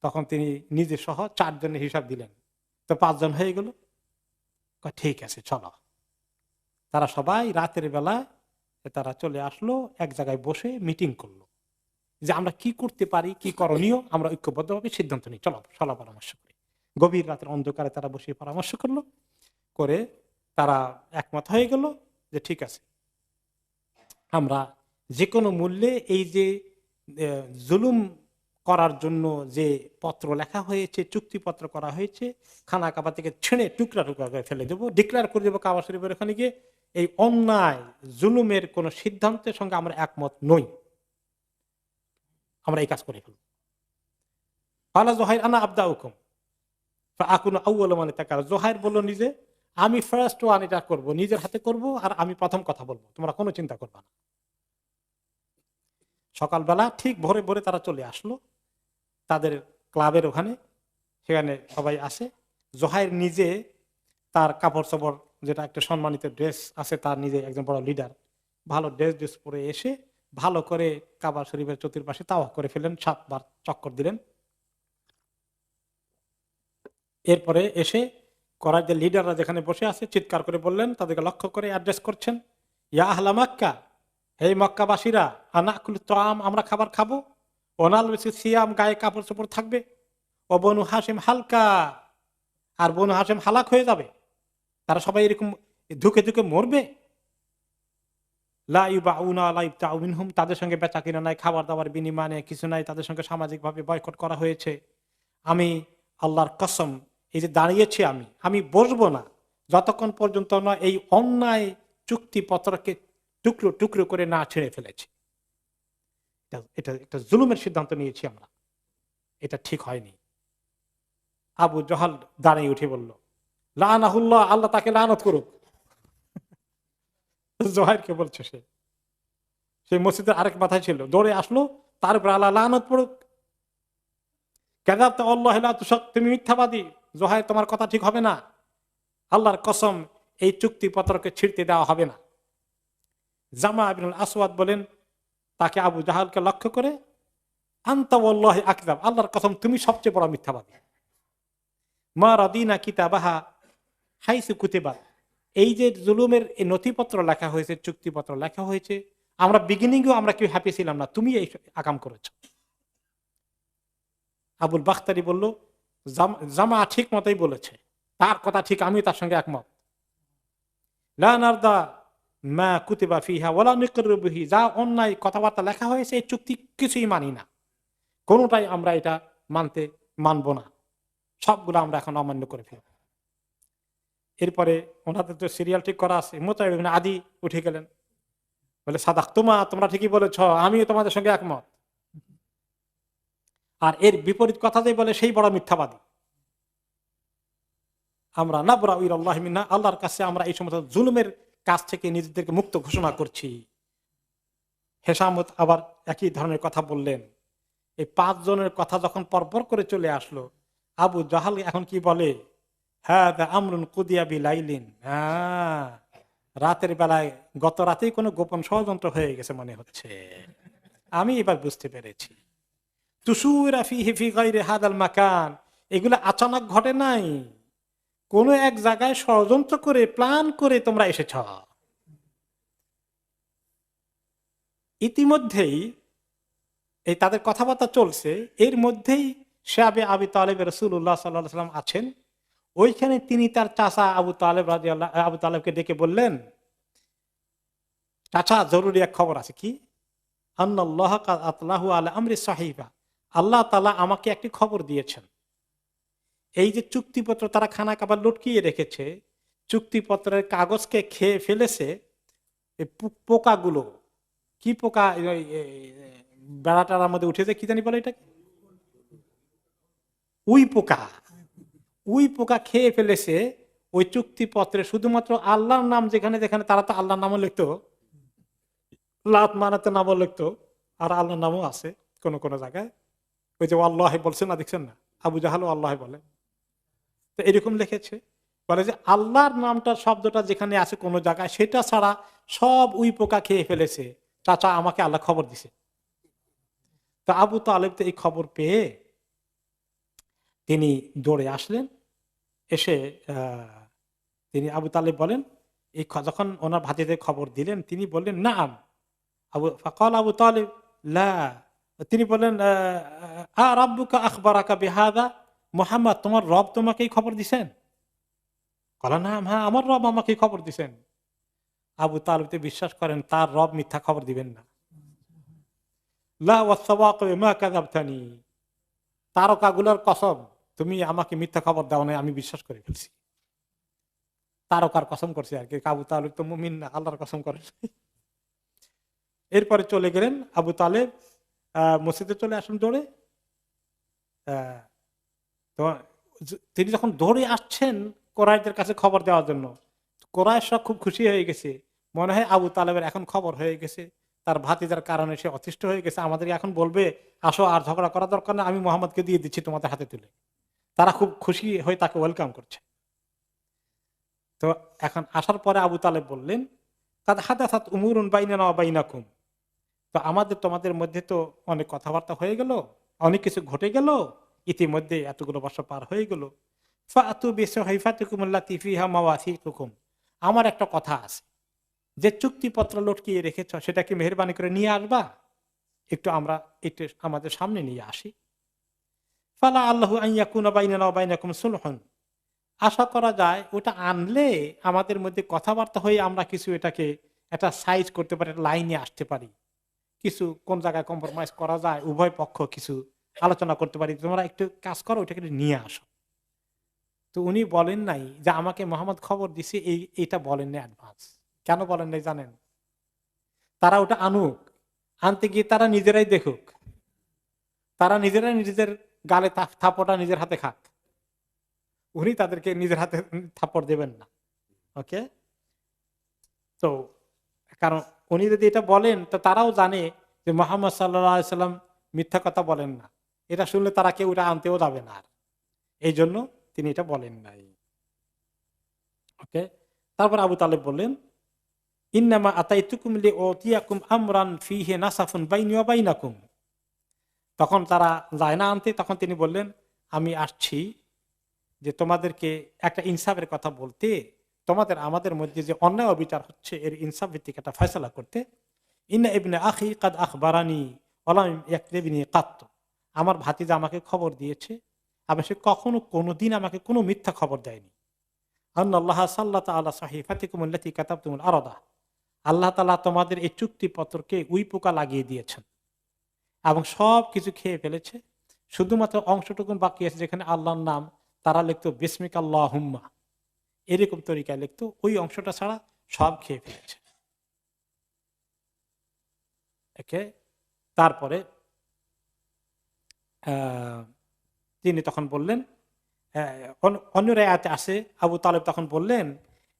তখন তিনি নিজে সহ 4 জনের হিসাব দিলেন, তো 5 জন হয়ে গেল। ঠিক আছে, চলো। তারা সবাই রাতের বেলায় তারা চলে আসলো, এক জায়গায় বসে মিটিং করলো যে আমরা কি করতে পারি, কি করণীয়, আমরা ঐক্যবদ্ধভাবে সিদ্ধান্ত নিই, চলো সলা পরামর্শ করি। গভীর রাতের অন্ধকারে তারা বসে পরামর্শ করলো, করে তারা একমত হয়ে গেল যে ঠিক আছে, আমরা যে কোনো মূল্যে এই যে জুলুম করার জন্য যে পত্র লেখা হয়েছে, চুক্তিপত্র করা হয়েছে, খানা কাবা থেকে ছিঁড়ে টুকরা টুকরা করে ফেলে দেবো, ডিক্লেয়ার করে দেবো কাবা শরীফের ওখানে গিয়ে, এই অন্যায় জুলুমের কোন সিদ্ধান্তের সঙ্গে আমরা একমত নই, আমরা এই কাজ করে ফেলব। আলা জোহাইর আনা আবদা হুকুম আকুন আউয়াল মানে তাকার, জোহাইর বলল নিজে, আমি ফার্স্ট ওয়ান এটা করবো, নিজের হাতে করব, আর আমি প্রথম কথা বলবো, তোমরা কোনো চিন্তা করবা না। সকালবেলা ঠিক ভোরে ভোরে তারা চলে আসলো তাদের ক্লাবের ওখানে, সেখানে সবাই আসে। জোহাইর নিজে তার কাপড় চোপড়, যেটা একটা সম্মানিত ড্রেস আছে, তার নিজে একজন বড় লিডার, ভালো ড্রেস পরে এসে ভালো করে কাবা শরীফের চতুর্পাশে তাওয়াফ করে ফেলেন, 7 বার চক্কর দিলেন। এরপরে এসে করাইদের লিডাররা যেখানে বসে আছে চিৎকার করে বললেন, তাদেরকে লক্ষ্য করে অ্যাড্রেস করছেন, ইয়া আহলা মক্কা, হে মক্কাবাসীরা, আনাকুল তাআম, আমরা খাবার খাবো, ওনাল বেশি সিয়াম, গায়ে কাপড় চোপড় থাকবে, ও বনু হাশিম হালকা, আর বনু হাশিম হালাক হয়ে যাবে, তারা সবাই এরকম ধুকে ধুকে মরবে। লা ইউবাউনা লা ইবতাউ মিনহুম, তাদের সঙ্গে বেচা কিনা নাই, খাবার দাবার বিনিময়ে কিছু নাই, তাদের সঙ্গে সামাজিকভাবে বয়কট করা হয়েছে। আমি আল্লাহর কসম, এই যে দাঁড়িয়েছি আমি বসবো না যতক্ষণ পর্যন্ত না এই অন্যায় চুক্তিপত্রকে টুকরো টুকরো করে না ছেড়ে ফেলেছি। এটা একটা জুলুমের সিদ্ধান্ত নিয়েছি আমরা, এটা ঠিক হয়নি। আবু জহাল দাঁড়িয়ে উঠে বলল, লানাহুল্লাহ, আল্লাহ তাকে লানত করুক। জোহাইরকে বলছে, সে মসজিদের আরেক মাথায় ছিল, দৌড়ে আসলো, তার উপর আল্লাহ লানত পড়ুক। কেদাব আল্লাহ, তুমি মিথ্যাবাদী, জোহাইর তোমার কথা ঠিক হবে না, আল্লাহর কসম এই চুক্তিপত্রকে ছিঁড়তে দেওয়া হবে না। জামা ইবনুল আসওয়াদ বলেন, তাকে আবু জাহালকে লক্ষ্য করে আনতা ওয়াল্লাহি আকযাব, আল্লাহর কসম তুমি সবচেয়ে বড় মিথ্যাবাদী। মা রাদিনা কিতাবাহা হাইসু কুতিবা, এই যে জুলুমের এই নথিপত্র লেখা হয়েছে, চুক্তিপত্র লেখা হয়েছে, আমরা বিগিনিংও আমরা কেউ হ্যাপি ছিলাম না, তুমি এই আকাম করেছ। আবুল বাখতারি বলল, জামা ঠিক মতোই বলেছে, তার কথা ঠিক, আমি তার সঙ্গে একমত। লা নারদা মা কুতিবা ফিহা ওয়ালা নুকিরু বিহি, যা অন্যায় কথাবার্তা লেখা হয়েছে এই চুক্তি কিছুই মানি না, কোনোটাই আমরা এটা মানবো না, সবগুলো আমরা এখন অমান্য করে ফেলব। এরপরে ওনাদের তো সিরিয়াল ঠিক করা আছে, মুতাইব ইবনে আদি উঠে গেলেন, বলে সাদাক তোমরা ঠিকই বলেছ, আমিও তোমাদের সঙ্গে একমত। আর এর বিপরীত কথা যে বলে সেই বড় মিথ্যাবাদী। আমরা নাবরা ইলাল্লাহি মিন্না, আল্লাহর কাছে আমরা এই সমস্ত জুলুমের কাছ থেকে নিজেদেরকে মুক্ত ঘোষণা করছি। হেসামত আবার একই ধরনের কথা বললেন। এই 5 জনের কথা যখন পরপর করে চলে আসলো, আবু জাহাল এখন কি বলে, হ্যাঁ আমরুন কুদিয়া বিলাইলিন, হ্যাঁ রাতের বেলায় গত রাতেই কোনো গোপন ষড়যন্ত্র হয়ে গেছে মনে হচ্ছে, আমি এবার বুঝতে পেরেছি। তুসুরা ফিহি ফি গায়রি হাদাল মাকান, এগুলো আচানক ঘটে নাই, কোন এক জায়গায় ষড়যন্ত্র করে প্ল্যান করে তোমরা এসেছ। ইতিমধ্যেই এই তাদের কথাবার্তা চলছে, এর মধ্যেই শাবে আবি তালেব রাসূলুল্লাহ সাল্লাল্লাহু আলাইহি ওয়াসাল্লাম আছেন। ওইখানে তিনি তার চাচা আবু তালেবকে ডেকে বললেন, চাচা জরুরি এক খবর আছে। কি? আন্নাল্লাহ কাদ আতলাহু আলা আমরি সাহিবা, আল্লাহ তাআলা আমাকে একটি খবর দিয়েছেন। এই যে চুক্তিপত্র তারা খানা কাবার লটকিয়ে রেখেছে, চুক্তিপত্রের কাগজকে খেয়ে ফেলেছে এই পোকাগুলো। কি পোকা? বেড়াটার মধ্যে উঠেছে, কি জানি বলে এটা, উই পোকা। উই পোকা খেয়ে ফেলেছে ওই চুক্তিপত্রে শুধুমাত্র আল্লাহর নাম, যেখানে যেখানে তারা তো আল্লাহর নামও লিখতো, লাত মানাতে নামও লিখতো, আর আল্লাহর নামও আছে কোন কোন জায়গায়। ওই যে আল্লাহ বলছে না, দেখছেন না, আবু জাহালও আল্লাহ বলে, তো এরকম লিখেছে। বলে যে আল্লাহর নামটা শব্দটা যেখানে আছে কোন জায়গায়, সেটা ছাড়া সব উই পোকা খেয়ে ফেলেছে। চাচা আমাকে আল্লাহ খবর দিছে। তা আবু তালেব তো এই খবর পেয়ে তিনি দৌড়ে আসলেন। এসে তিনি আবু তালেব বলেন, এই যখন ওনার ভাতিদের খবর দিলেন, তিনি বললেন নাম। ফাকাল আবু তালেব লা, তিনি বললেন রাব্বুকা আখবারাকা বিহাদা, মুহাম্মদ তোমার রব তোমাকেই খবর দিছেন? কলা নাম, হ্যাঁ আমার রব আমাকেই খবর দিছেন। আবু তালেব বিশ্বাস করেন তার রব মিথ্যা খবর দিবেন না। লা ওয়াসসাওয়াক মা কাযাবতানি, তারকাগুলোর কসম তুমি আমাকে মিথ্যা খবর দাও না, আমি বিশ্বাস করে ফেলছি। তারকার কসম করছে আর কি। আবু তালেব তো মুমিন না, আল্লাহর কসম করে। এরপরে চলে গেলেন আবু তালেব, মসজিদে চলে আসেন দৌড়ে। তো তিনি যখন দৌড়ে আসছেন কোরাইশদের কাছে খবর দেওয়ার জন্য, কোরাইশরা খুব খুশি হয়ে গেছে, মনে হয় আবু তালেবের এখন খবর হয়ে গেছে, তার ভাতিজার কারণে সে অতিষ্ঠ হয়ে গেছে, আমাদের এখন বলবে আসো আর ঝগড়া করা দরকার না, আমি মোহাম্মদকে দিয়ে দিচ্ছি তোমাদের হাতে তুলে। তারা খুব খুশি হয়ে তাকে ওয়েলকাম করছে। তো এখন আসার পরে আবু তালেব বললেন, কাদ হাদাসাত উমুরুন বাইনানা ওয়া বাইনাকুম, তো আমাদের তোমাদের মধ্যে তো অনেক কথাবার্তা হয়ে গেল, অনেক কিছু ঘটে গেল, ইতিমধ্যে এতগুলো বছর পার হয়ে গেল। ফাতু বিসহিফাতিকুম আল্লাতী ফিহা মাওয়াসিকুকুম, আমার একটা কথা আছে, যে চুক্তিপত্র লটকিয়ে রেখেছ সেটাকে মেহেরবানি করে নিয়ে আসবা, আমরা একটু আমাদের সামনে নিয়ে আসি। ফালা আল্লাহু আন ইয়াকুনা বাইনানা ওয়া বাইনাকুম সুলহুন, আশা করা যায় ওটা আনলে আমাদের মধ্যে কথাবার্তা হয়ে আমরা কিছু এটাকে একটা সাইজ করতে পারি, লাইনে আসতে পারি, কিছু কোন জায়গায় কম্প্রোমাইজ করা যায়, উভয় পক্ষ কিছু আলোচনা করতে পারি, তোমরা একটু কাজ করো, ওটাকে নিয়ে আসো। তো উনি বলেন নাই যে আমাকে মোহাম্মদ খবর দিছে, এইটা বলেন নাই অ্যাডভান্স। কেন বলেন নাই জানেন? তারা ওটা আনুক, আনতে গিয়ে তারা নিজেরাই দেখুক, তারা নিজেরাই নিজেদের গালে থাপড়টা নিজের হাতে খাক, উনি তাদেরকে নিজের হাতে থাপড় দেবেন না। ওকে, তো কারণ উনি যদি এটা বলেন তো তারাও জানে যে মোহাম্মদ সাল্লাল্লাহু সাল্লাম মিথ্যা কথা বলেন না, এটা শুনলে তারা কেউ এটা আনতেও যাবে না। আর এই জন্য তিনি এটা বলেন নাই। ওকে, তারপর আবু তালেব বললেন, ইন্নামা আতাইতুকুম লিউতিয়াকুম আমরান ফিহি নাসাফুন বাইনি ওয়া বাইনাকুম, তখন তারা যায় না আনতে, তখন তিনি বললেন, আমি আসছি যে তোমাদেরকে একটা ইনসাফের কথা বলতে, তোমাদের আমাদের মধ্যে যে অন্যায় অবিচার হচ্ছে এর ইনসাফ ভিত্তিক একটা ফয়সালা করতে। ইন্না ইবনে আখি কাদ আখবারানি ওয়ালাম ইয়াকযিবনি কাত্ত। আমার ভাতিজা আমাকে খবর দিয়েছে, এবং সে কখনো কোনোদিন আমাকে কোনো মিথ্যা খবর দেয়নি। আন্নাল্লাহ সাল্লাত আলা সাহিফাতিকুম আল্লাতী কাতাবতুমুল আরাদা। আল্লাহ তাআলা তোমাদের এই চুক্তিপত্রকে উই পোকা লাগিয়ে দিয়েছেন এবং সব কিছু খেয়ে ফেলেছে। শুধুমাত্র অংশটুকু বাকি আছে যেখানে আল্লাহর নাম তারা লিখতো বিসমিকা আল্লাহুম্মা, এরকম তরিকায় লিখতো, ওই অংশটা ছাড়া সব খেয়ে ফেলেছে। একে তারপরে আহ, তিনি তখন বললেন, অন্য রায়াতে আসে, আবু তালেব তখন বললেন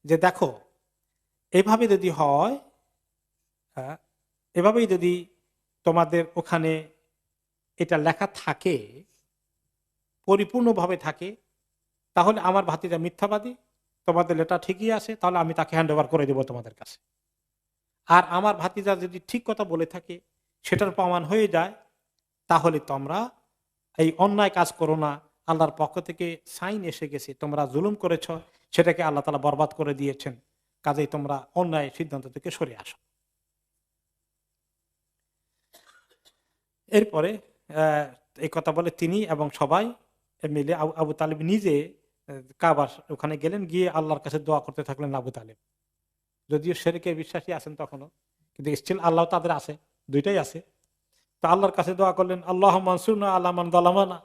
যে দেখো, এভাবে যদি হয়, আহ, এভাবেই যদি তোমাদের ওখানে এটা লেখা থাকে, পরিপূর্ণভাবে থাকে, তাহলে আমার ভাতিজা মিথ্যাবাদী, তোমাদের লেটার ঠিকই আছে, তাহলে আমি তাকে হ্যান্ড ওভার করে দেবো তোমাদের কাছে। আর আমার ভাতিজা যদি ঠিক কথা বলে থাকে, সেটার প্রমাণ হয়ে যায়, তাহলে তোমরা এই অন্যায় কাজ করো না, আল্লাহর পক্ষ থেকে সাইন এসে গেছে, তোমরা জুলুম করেছ, সেটাকে আল্লাহ তাআলা বরবাদ করে দিয়েছেন, কাজেই তোমরা অন্যায় সিদ্ধান্ত থেকে সরে আসো। এরপরে এই কথা বলে তিনি এবং সবাই মিলে আবু তালেব নিজে কাবার ওখানে গেলেন, গিয়ে আল্লাহর কাছে দোয়া করতে থাকলেন আবু তালেব। যদিও শিরকে বিশ্বাসী আছেন তখনও, কিন্তু স্টিল আল্লাহ তাদের আছে, দুইটাই আছে। তো আল্লাহর কাছে দোয়া করলেন, আল্লাহ মানসুরনা আল্লাহ মান যালামানা,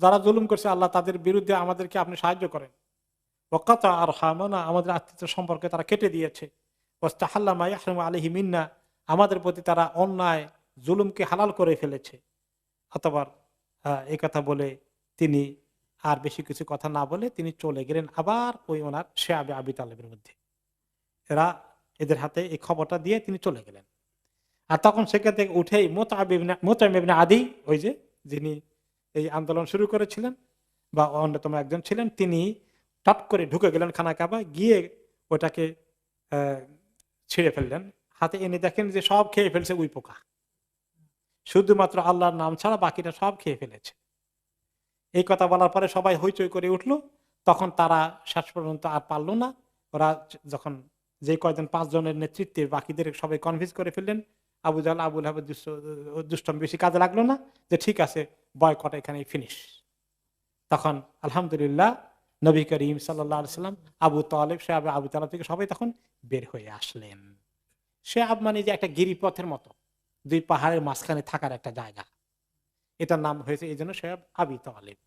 যারা জুলুম করছে আল্লাহ তাদের বিরুদ্ধে আমাদেরকে আপনি সাহায্য করেন। ওয়াকাতা আরহামানা, আমাদের আত্মীয় সম্পর্কে তারা কেটে দিয়েছে। ওয়াস্তাহাল্লা মা ইয়াহরুমু আলাইহি মিন্না, আমাদের প্রতি তারা অন্যায় জুলুমকে হালাল করে ফেলেছে। অথবা এই কথা বলে তিনি আর বেশি কিছু কথা না বলে তিনি চলে গেলেন আবার ওই ওনার শিয়াবে আবি তালেবের মধ্যে। এদের হাতে এই খবরটা দিয়ে তিনি চলে গেলেন। আর তখন সেখান থেকে উঠেই মোতাইম ইবনে আদি, ওই যে যিনি এই আন্দোলন শুরু করেছিলেন বা অন্যতম একজন ছিলেন, তিনি টট করে ঢুকে গেলেন খানা কাবা, গিয়ে ওটাকে আহ ছিঁড়ে ফেললেন। হাতে এনে দেখেন যে সব খেয়ে ফেলছে উই পোকা, শুধুমাত্র আল্লাহর নাম ছাড়া বাকিটা সব খেয়ে ফেলেছে। এই কথা বলার পরে সবাই হইচই করে উঠলো। তখন তারা শেষ পর্যন্ত আর পারলো না। ওরা যখন যে কয়জন 5 জনের নেতৃত্বে বাকিদের সবাই কনভিন্স করে ফেললেন, আবু জাহল আবুল হাব দুষ্টম বেশি কাজে লাগলো না, যে ঠিক আছে বয়কট এখানে ফিনিশ। তখন আলহামদুলিল্লাহ নবী করিম সাল্লাল্লাহু আলাইহি সাল্লাম, আবু তালেব, সে আবু তালেব থেকে সবাই তখন বের হয়ে আসলেন। সে মানে যে একটা গিরিপথের মতো, দুই পাহাড়ের মাঝখানে থাকার একটা জায়গা, এটার নাম হয়েছে এই জন্য সে আবি তালেব।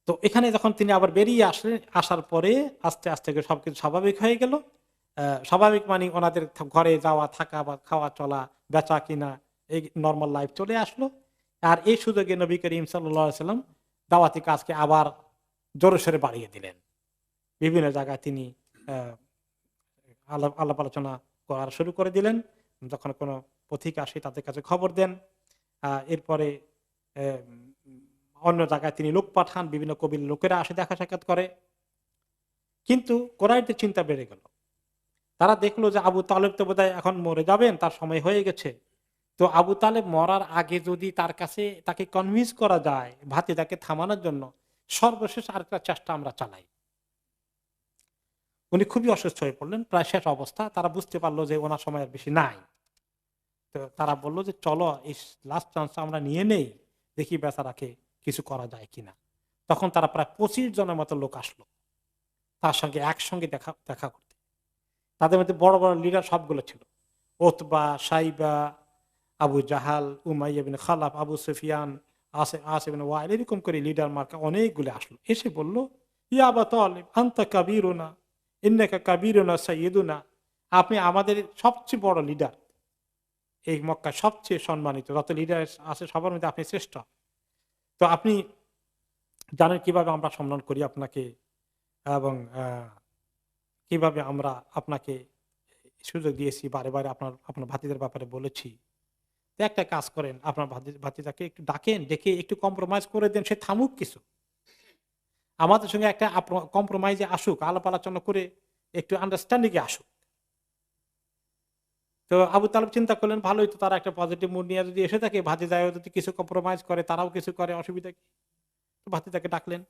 তো এখানে যখন তিনি আবার বেরিয়ে আসলেন, আসার পরে আস্তে আস্তে সবকিছু স্বাভাবিক হয়ে গেল। স্বাভাবিক মানে ওনাদের ঘরে যাওয়া, থাকা বা খাওয়া চলা, বেচা কিনা, এই নর্মাল লাইফ চলে আসলো। আর এই সুযোগে নবী করিম সাল্লাল্লাহু আলাইহি সাল্লাম দাওয়াতি কাজকে আবার জোরসোরে বাড়িয়ে দিলেন। বিভিন্ন জায়গায় তিনি আহ আলাপ আলোচনা করা শুরু করে দিলেন। যখন কোনো পথিক আসে তাদের কাছে খবর দেন। এরপরে অন্য জায়গায় তিনি লোক পাঠান, বিভিন্ন কবির লোকেরা আসে দেখা সাক্ষাৎ করে। কিন্তু কোরাইশদের চিন্তা বেড়ে গেল। তারা দেখলো যে আবু তালেব তো বোধহয় এখন মরে যাবেন, তার সময় হয়ে গেছে। তো আবু তালেব মরার আগে যদি তার কাছে তাকে কনভিন্স করা যায় ভাতিজাকে থামানোর জন্য, সর্বশেষ আরেকটা চেষ্টা আমরা চালাই। উনি খুবই অসুস্থ হয়ে পড়লেন, প্রায় শেষ অবস্থা। তারা বুঝতে পারলো যে ওনার সময় আর বেশি নাই। তো তারা বললো যে চলো এই লাস্ট চান্স আমরা নিয়ে নেই, দেখি বেচারাকে কিছু করা যায় কিনা। তখন তারা প্রায় 25 জনের মতো লোক আসলো তার সঙ্গে একসঙ্গে দেখা দেখা করতে। তাদের মধ্যে বড় বড় লিডার সবগুলো ছিল, ওতবা, সাইবা, আবু জাহাল, উমাইয়া বিন খালাফ, আবু সুফিয়ান, আসিফ বিন ওয়াইল, এরকম করে লিডার মার্কা অনেকগুলো আসলো। এসে বলল, ইয়া আবা তালেব আনতা কাবীরুনা ইন্নাকা কাবীরুনা সাইয়্যিদুনা, আপনি আমাদের সবচেয়ে বড় লিডার, এই মক্কার সবচেয়ে সম্মানিত যত লিডার আছে সবার মধ্যে আপনি শ্রেষ্ঠ। তো আপনি জানেন কিভাবে আমরা সম্মান করি আপনাকে, এবং কিভাবে আমরা আপনাকে সুযোগ দিয়েছি, বারে বারে আপনার ভাতিদের ব্যাপারে বলেছি। তো একটা কাজ করেন, আপনার ভাতিজাকে একটু ডাকেন, ডেকে একটু কম্প্রোমাইজ করে দেন, সে থামুক কিছু, আমাদের সঙ্গে একটা কম্প্রোমাইজে আসুক, আলাপ আলোচনা করে একটু আন্ডারস্ট্যান্ডিং এ আসুক। তো আবু তালেব চিন্তা করলেন ভালোই তো, তারা একটা পজিটিভ মুড নিয়ে যদি এসে থাকে, ভাতিজাও যদি কিছু কম্প্রোমাইজ করে, তারাও কিছু করে, অসুবিধা কি। ভাতিজাকে ডাকলেন,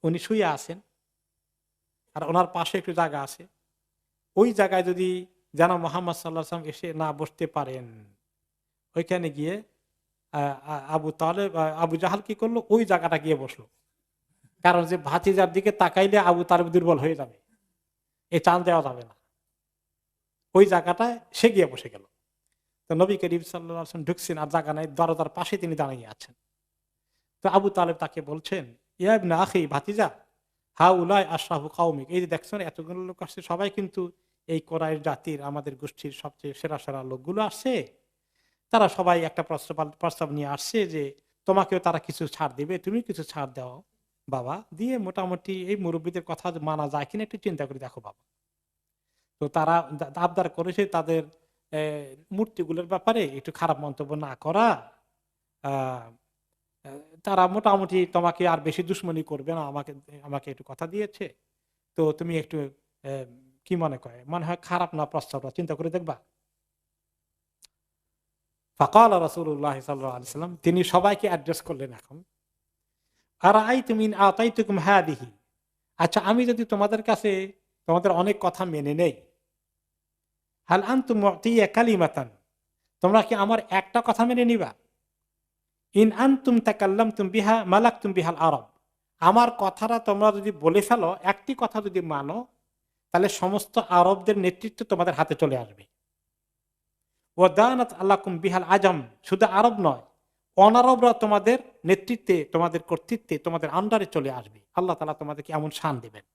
উনি শুয়ে আছেন আর ওনার পাশে একটু জায়গা আছে, ওই জায়গায় যদি যেন মোহাম্মদ সাল্লাহ সাল্লাম এসে না বসতে পারেন, ওইখানে গিয়ে আবু তালেব আবু জাহাল কি করলো, ওই জায়গাটা গিয়ে বসলো। কারণ যে ভাতিজার দিকে তাকাইলে আবু তালেব দুর্বল হয়ে যাবে, এই চাল দেওয়া যাবে না, ওই জায়গাটায় সে গিয়ে বসে গেল। তো নবী করিম সাল্লাল্লাহু আলাইহি ওয়াসাল্লাম ঢুকছেন আর জায়গা নাই, দরজার পাশে তিনি দাঁড়িয়ে আছেন। তো আবু তালেব তাকে বলছেন, ইয়া ইবনে আখি, ভাতিজা, হা উলাই আশরাফু কওমিক, এই যে দেখছেন এতগুলো লোক আসছে, সবাই কিন্তু এই কোরাইশ জাতির, আমাদের গোষ্ঠীর সবচেয়ে সেরা সেরা লোকগুলো আসছে। তারা সবাই একটা প্রস্তাব নিয়ে আসছে যে তোমাকেও তারা কিছু ছাড় দিবে, তুমি কিছু ছাড় দাও বাবা, দিয়ে মোটামুটি এই মুরব্বীদের কথা মানা যায় কিনা একটু চিন্তা করে দেখো বাবা। তো তারা আবদার করেছে তাদের মূর্তিগুলোর ব্যাপারে একটু খারাপ মন্তব্য না করা, আহ, তারা মোটামুটি তোমাকে আর বেশি দুশ্মনী করবে না, আমাকে আমাকে একটু কথা দিয়েছে। তো তুমি একটু কি মনে করে, মনে হয় খারাপ না প্রস্তাবটা, চিন্তা করে দেখবা। ফাকাল রাসূলুল্লাহ সাল্লাল্লাহু আলাইহি ওয়াসাল্লাম, তিনি সবাইকে অ্যাড্রেস করলেন এখন, আরাআইতুম ইন আতাইতুকুম হাদিহি, আচ্ছা আমি যদি তোমাদের কাছে তোমাদের অনেক কথা মেনে নেই, হাল আনতুম মু'তিয়া কালিমাতান, তোমরা কি আমার একটা কথা মেনে নিবা, ইন আনতুম তাকাল্লামতুম বিহা মালাকতুম বিহাল আরব, আমার কথাটা তোমরা যদি বলে ফেলো, একটি কথা যদি মানো, তাহলে সমস্ত আরবদের নেতৃত্ব তোমাদের হাতে চলে আসবে। ওয়াদানাত আল্লাকুম বিহাল আজম, শুধু আরব নয়, অনারবরা তোমাদের নেতৃত্বে, তোমাদের কর্তৃত্বে, তোমাদের আন্ডারে চলে আসবে। আল্লাহ তাআলা তোমাদেরকে এমন শান দিবেন।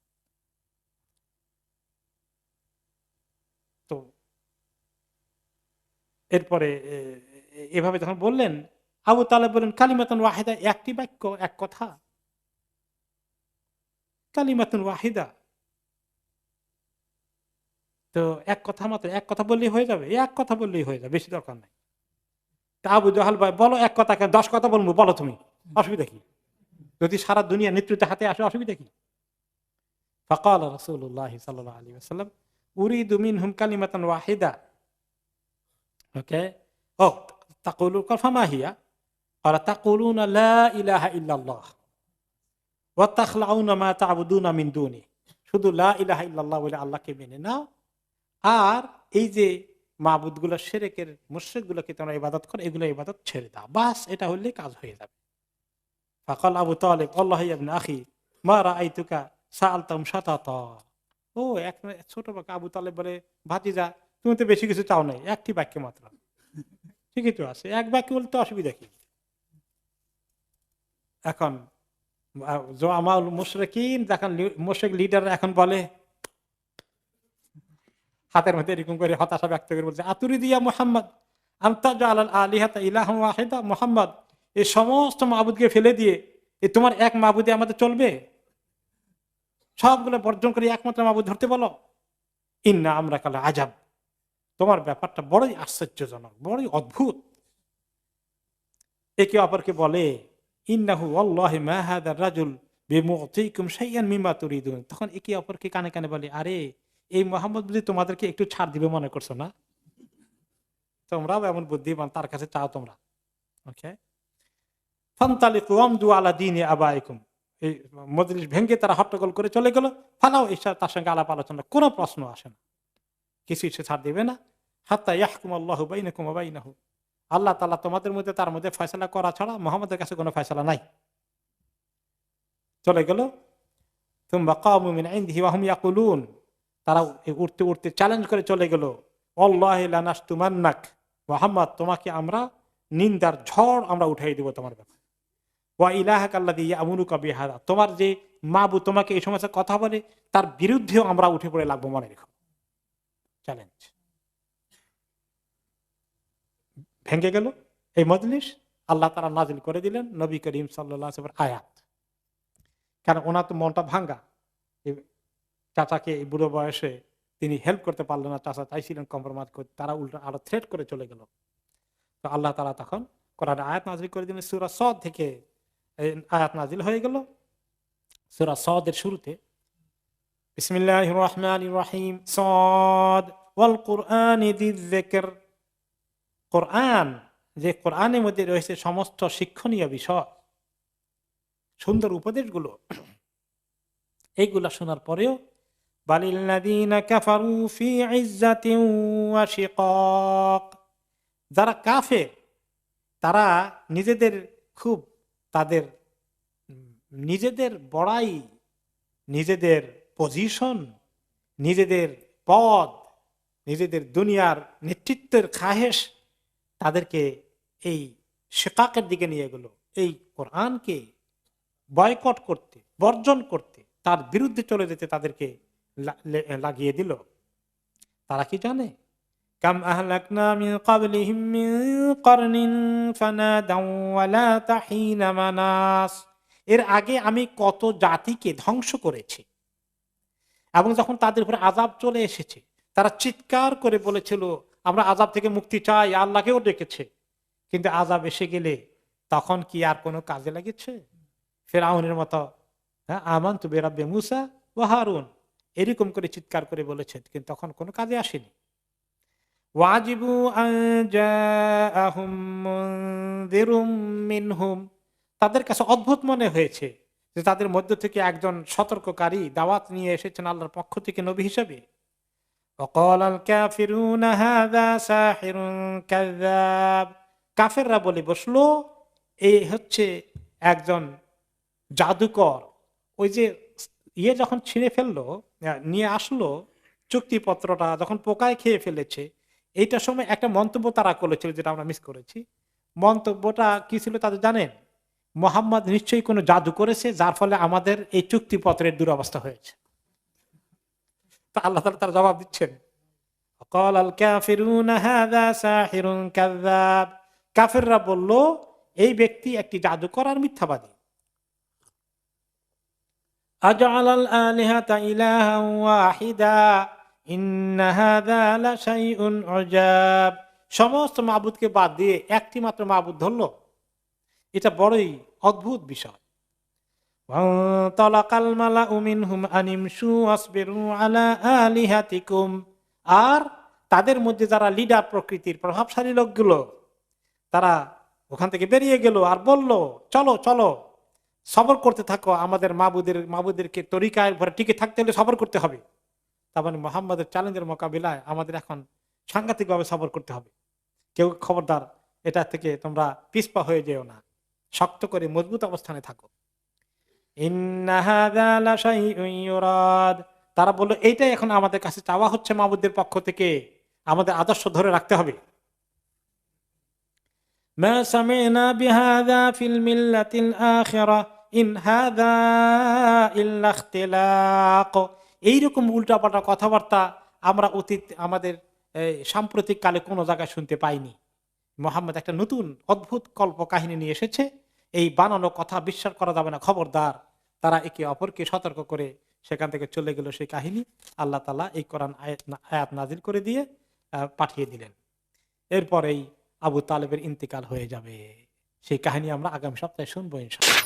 তো এরপরে এভাবে যখন বললেন, আবু তালেব বলেন, কালিমাতুন ওয়াহিদা, একটি বাক্য, এক কথা, কালিমাতুন ওয়াহিদা, তো এক কথা মাত্র, এক কথা বললেই হয়ে যাবে, এক কথা বললেই হয়ে যাবে, বেশি দরকার নাই। তা আবু জাহাল ভাই, বলো এক কথা কেন, 10 কথা বলবো, বলো তুমি, অসুবিধা কি, যদি সারা দুনিয়া নেতৃত্ব হাতে আসে, অসুবিধা কি। ফাকাল রাসূলুল্লাহ সাল্লাল্লাহু আলাইহি ওয়াসাল্লাম, উরিদু মিনহুম কালিমাতান ওয়াহিদা, ওকে, ও তাকুলু ফামা হিয়া, ক্বালা তাকুলুনা লা ইলাহা ইল্লাল্লাহ ওয়া তাখলাউনা মা তা'বুদুনা মিন দুনি, শুধু লা ইলাহা ইল্লাল্লাহ বলে আল্লাহকে মেনে নাও, আর এই যে মাবুদগুলো, শিরকের মুশরিকগুলোকে তোমরা ইবাদত করো, এগুলো ইবাদত ছেড়ে দাও, বাস এটা হলেই কাজ হয়ে যাবে। ফাকাল আবু তালেব, আল্লাহ ইবনে আখি মা রাআইতুকা সাআলতাম শাতাতা, ও এক ছোট বাচ্চা আবু তালেব বলে, ভাতিজা তুমি তো বেশি কিছু চাও নাই, একটি বাক্য মাত্র, ঠিকই তো আছে, এক বাক্য বলতে অসুবিধা কি। এখন জামাল মুশরিকিন, যখন মুশরিক লিডার এখন বলে, হাতের মধ্যে এরকম করে হতাশা ব্যক্ত করে বলছে, আতুরিদিয়া মুহাম্মদ আনতা জাআলাল আলিহাতা ইলাহান ওয়াহিদা, মুহাম্মদ এই সমস্ত মাবুদকে ফেলে দিয়ে তোমার এক মাবুদে আমাদের চলবে, সবগুলো বর্জন করে একমাত্র মাবুদ ধরতে বলো। ইন্না আমরা কালা আজাব, তোমার ব্যাপারটা বড়ই আশ্চর্যজনক, বড়ই অদ্ভুত। একে অপরকে বলে, ইন্নাহু ওয়াল্লাহি মা হাযা রাজুল বিমুতিকুম শাইআন মিম্মা তুরিদুন, তখন একে অপরকে কানে কানে বলে, আরে এই মুহাম্মদ বুঝি তোমাদেরকে একটু ছাড় দিবে মনে করছো না, তোমরাও এমন বুদ্ধিমান, তার কাছে চাও তোমরা। ওকে, ফান্তালিকু আমদু আলা দীনি আবাইকুম, এই মজলিস ভেঙে তারা হট্টগোল করে চলে গেল। ফালাও ঈশা, তার সঙ্গে আলাপ আলোচনা, কোনো প্রশ্ন আসে না, কিছু সে ছাড় দিবে না। হাত্তা ইয়াহকুম আল্লাহু বাইনাকুম ওয়া বাইনাহু, আল্লাহ তাআলা তোমাদের মধ্যে তার মধ্যে ফয়সালা করা ছাড়া মুহাম্মদের কাছে কোনো ফয়সালা নাই। চলে গেল। তুমবা কামু মিন ইনদিহি ওয়া হুম ইয়াকুলুন, তারা উঠতে উঠতে চ্যালেঞ্জ করে চলে গেল, আল্লাহি লানাসতুমান্নাক মুহাম্মদ, তোমাকে আমরা নিন্দার ঝড় আমরা উঠাই দেব তোমার ব্যাপারে, ওয়া ইলাহাকা আল্লাযী ইয়ামুরুকা বিহাযা, তোমার যে মাবুদ তোমাকে এই সমস্ত কথা বলে, তার বিরুদ্ধেও আমরা উঠে পড়ে লাগবো, মনে রেখো। চ্যালেঞ্জ ভেঙে গেল এই মজলিস। আল্লাহ তাআলা নাজিল করে দিলেন নবী করিম সাল্লাল্লাহু আলাইহি ওয়াসাল্লামের আয়াত, কারণ ওনার তো মনটা ভাঙ্গা, চাচাকে এই বুড়ো বয়সে তিনি হেল্প করতে পারলেন না, চাচা চাইছিলেন কম্প্রোমাইজ করতে, তারা উল্টো আরো থ্রেট করে চলে গেল। তো আল্লাহ তাআলা তখন কোরআনে আয়াত নাজিল করে দিলেন, সূরা সদ থেকে আয়াত নাজিল হয়ে গেল। সূরা সদের শুরুতে বিসমিল্লাহির রহমানির রহিম, সদ ওয়াল কুরআনি যিজ যিকর, কোরআন, যে কোরআনের মধ্যে রয়েছে সমস্ত শিক্ষণীয় বিষয়, সুন্দর উপদেশগুলো, এইগুলা শোনার পরেও বালিল্লাযীনা কাফারু ফি ইজ্জাতিন ওয়া শিকাক, যারা কাফের তারা নিজেদের খুব তাদের নিজেদের বড়াই, নিজেদের পজিশন, নিজেদের পদ, নিজেদের দুনিয়ার নেতৃত্বের খাহেশ তাদেরকে এই শিকাকের দিকে নিয়ে গেল, এই কোরআনকে বয়কট করতে, বর্জন করতে, তার বিরুদ্ধে চলে যেতে তাদেরকে লাগিয়ে দিল। তারা কি জানে? কাম আহলাকনা মিন ক্বাবলিহিম মিন করনিন ফানাদাউ ওয়ালা তাহিনা মানাস, এর আগে আমি কত জাতিকে ধ্বংস করেছি, এবং যখন তাদের উপরে আযাব চলে এসেছে তারা চিৎকার করে বলেছিল আমরা আযাব থেকে মুক্তি চাই, আল্লাহকেও ডেকেছে, কিন্তু আযাব এসে গেলে তখন কি আর কোনো কাজে লাগেছে? ফিরআউনের মতো আমানতু বিরাব্বি মূসা ওয়া হারুন এরকম করে চিৎকার করে বলেছে, কিন্তু তখন কোনো কাজে আসেনি। ওয়াজিবু আন জাআহুম মুনযিরুম মিনহুম, তাদের কাছে অদ্ভুত মনে হয়েছে যে তাদের মধ্য থেকে একজন সতর্ককারী দাওয়াত নিয়ে এসেছেন আল্লাহর পক্ষ থেকে নবী হিসেবে। ওয়াকালাল কাফিরুনা হাযা সাহিরুন কাযযাব, কাফেররা বলে বসলো এই হচ্ছে একজন জাদুকর। ওই যে যখন ছিঁড়ে ফেললো, নিয়ে আসলো চুক্তিপত্রটা, যখন পোকায় খেয়ে ফেলেছে, এইটার সময় একটা মন্তব্য তারা করেছিল যেটা আমরা মিস করেছি। মন্তব্যটা কি ছিল তাদের জানেন? মোহাম্মদ নিশ্চয়ই কোনো জাদু করেছে যার ফলে আমাদের এই চুক্তিপত্রের দুরবস্থা হয়েছে। তা আল্লাহ তাআলা তার জবাব দিচ্ছেন, ক্বালাল কাফিরুনা হাযা সাহিরুন কাযযাব, কাফেররা বলল এই ব্যক্তি একটি জাদুকর আর মিথ্যাবাদী। আজআলাল আলিহাতা ইলাহান ওয়াহিদা ইন্না হাযা লাশাইউন উজাব, সমস্ত মাবুদকে বাদ দিয়ে একটি মাত্র মাবুদ ধরলো, এটা বড়ই অদ্ভুত বিষয়। ওয়াতালাকাল মালাউ মিনহুম আনিমশু আসবিরু আলা আলিহাতিকুম, আর তাদের মধ্যে যারা লিডার প্রকৃতির প্রভাবশালী লোকগুলো তারা ওখান থেকে বেরিয়ে গেল আর বলল চলো চলো সবর করতে থাকো, আমাদের মাবুদেরকে তরিকায় ভরে টিকে থাকতে হলে সবর করতে হবে। তার মানে মুহাম্মাদের চ্যালেঞ্জের মোকাবিলায় আমাদের এখন সাংঘাতিকভাবে সবর করতে হবে। কেউ খবরদার এটা থেকে তোমরা পিছপা হয়ে যেও না, শক্ত করে মজবুত অবস্থানে থাকো। ইন্না হাযা লাশাইউন ইউরাদ, তারা বলল এইটাই এখন আমাদের কাছে চাওয়া হচ্ছে মাবুদের পক্ষ থেকে, আমাদের আদর্শ ধরে রাখতে হবে। মা সামি'না বিহাযা ফিল মিল্লাতিল আখিরা ইন হাযা ইল্লা ইখতিলাক, এইরকম উল্টাপাল্টা কথাবার্তা আমরা আমাদের সাম্প্রতিক কালে কোনো জায়গায় শুনতে পাইনি। মুহাম্মদ একটা নতুন অদ্ভুত কল্প কাহিনী নিয়ে এসেছে, এই বানানো কথা বিশ্বাস করা যাবে না, খবরদার। তারা একে অপরকে সতর্ক করে সেখান থেকে চলে গেল সেই কাহিনী। আল্লাহ তাআলা এই কোরআন আয়াত নাজিল করে দিয়ে পাঠিয়ে দিলেন। এরপরেই আবু তালেবের ইন্তেকাল হয়ে যাবে। সেই কাহিনী আমরা আগামী সপ্তাহে শুনবো ইনশাআল্লাহ।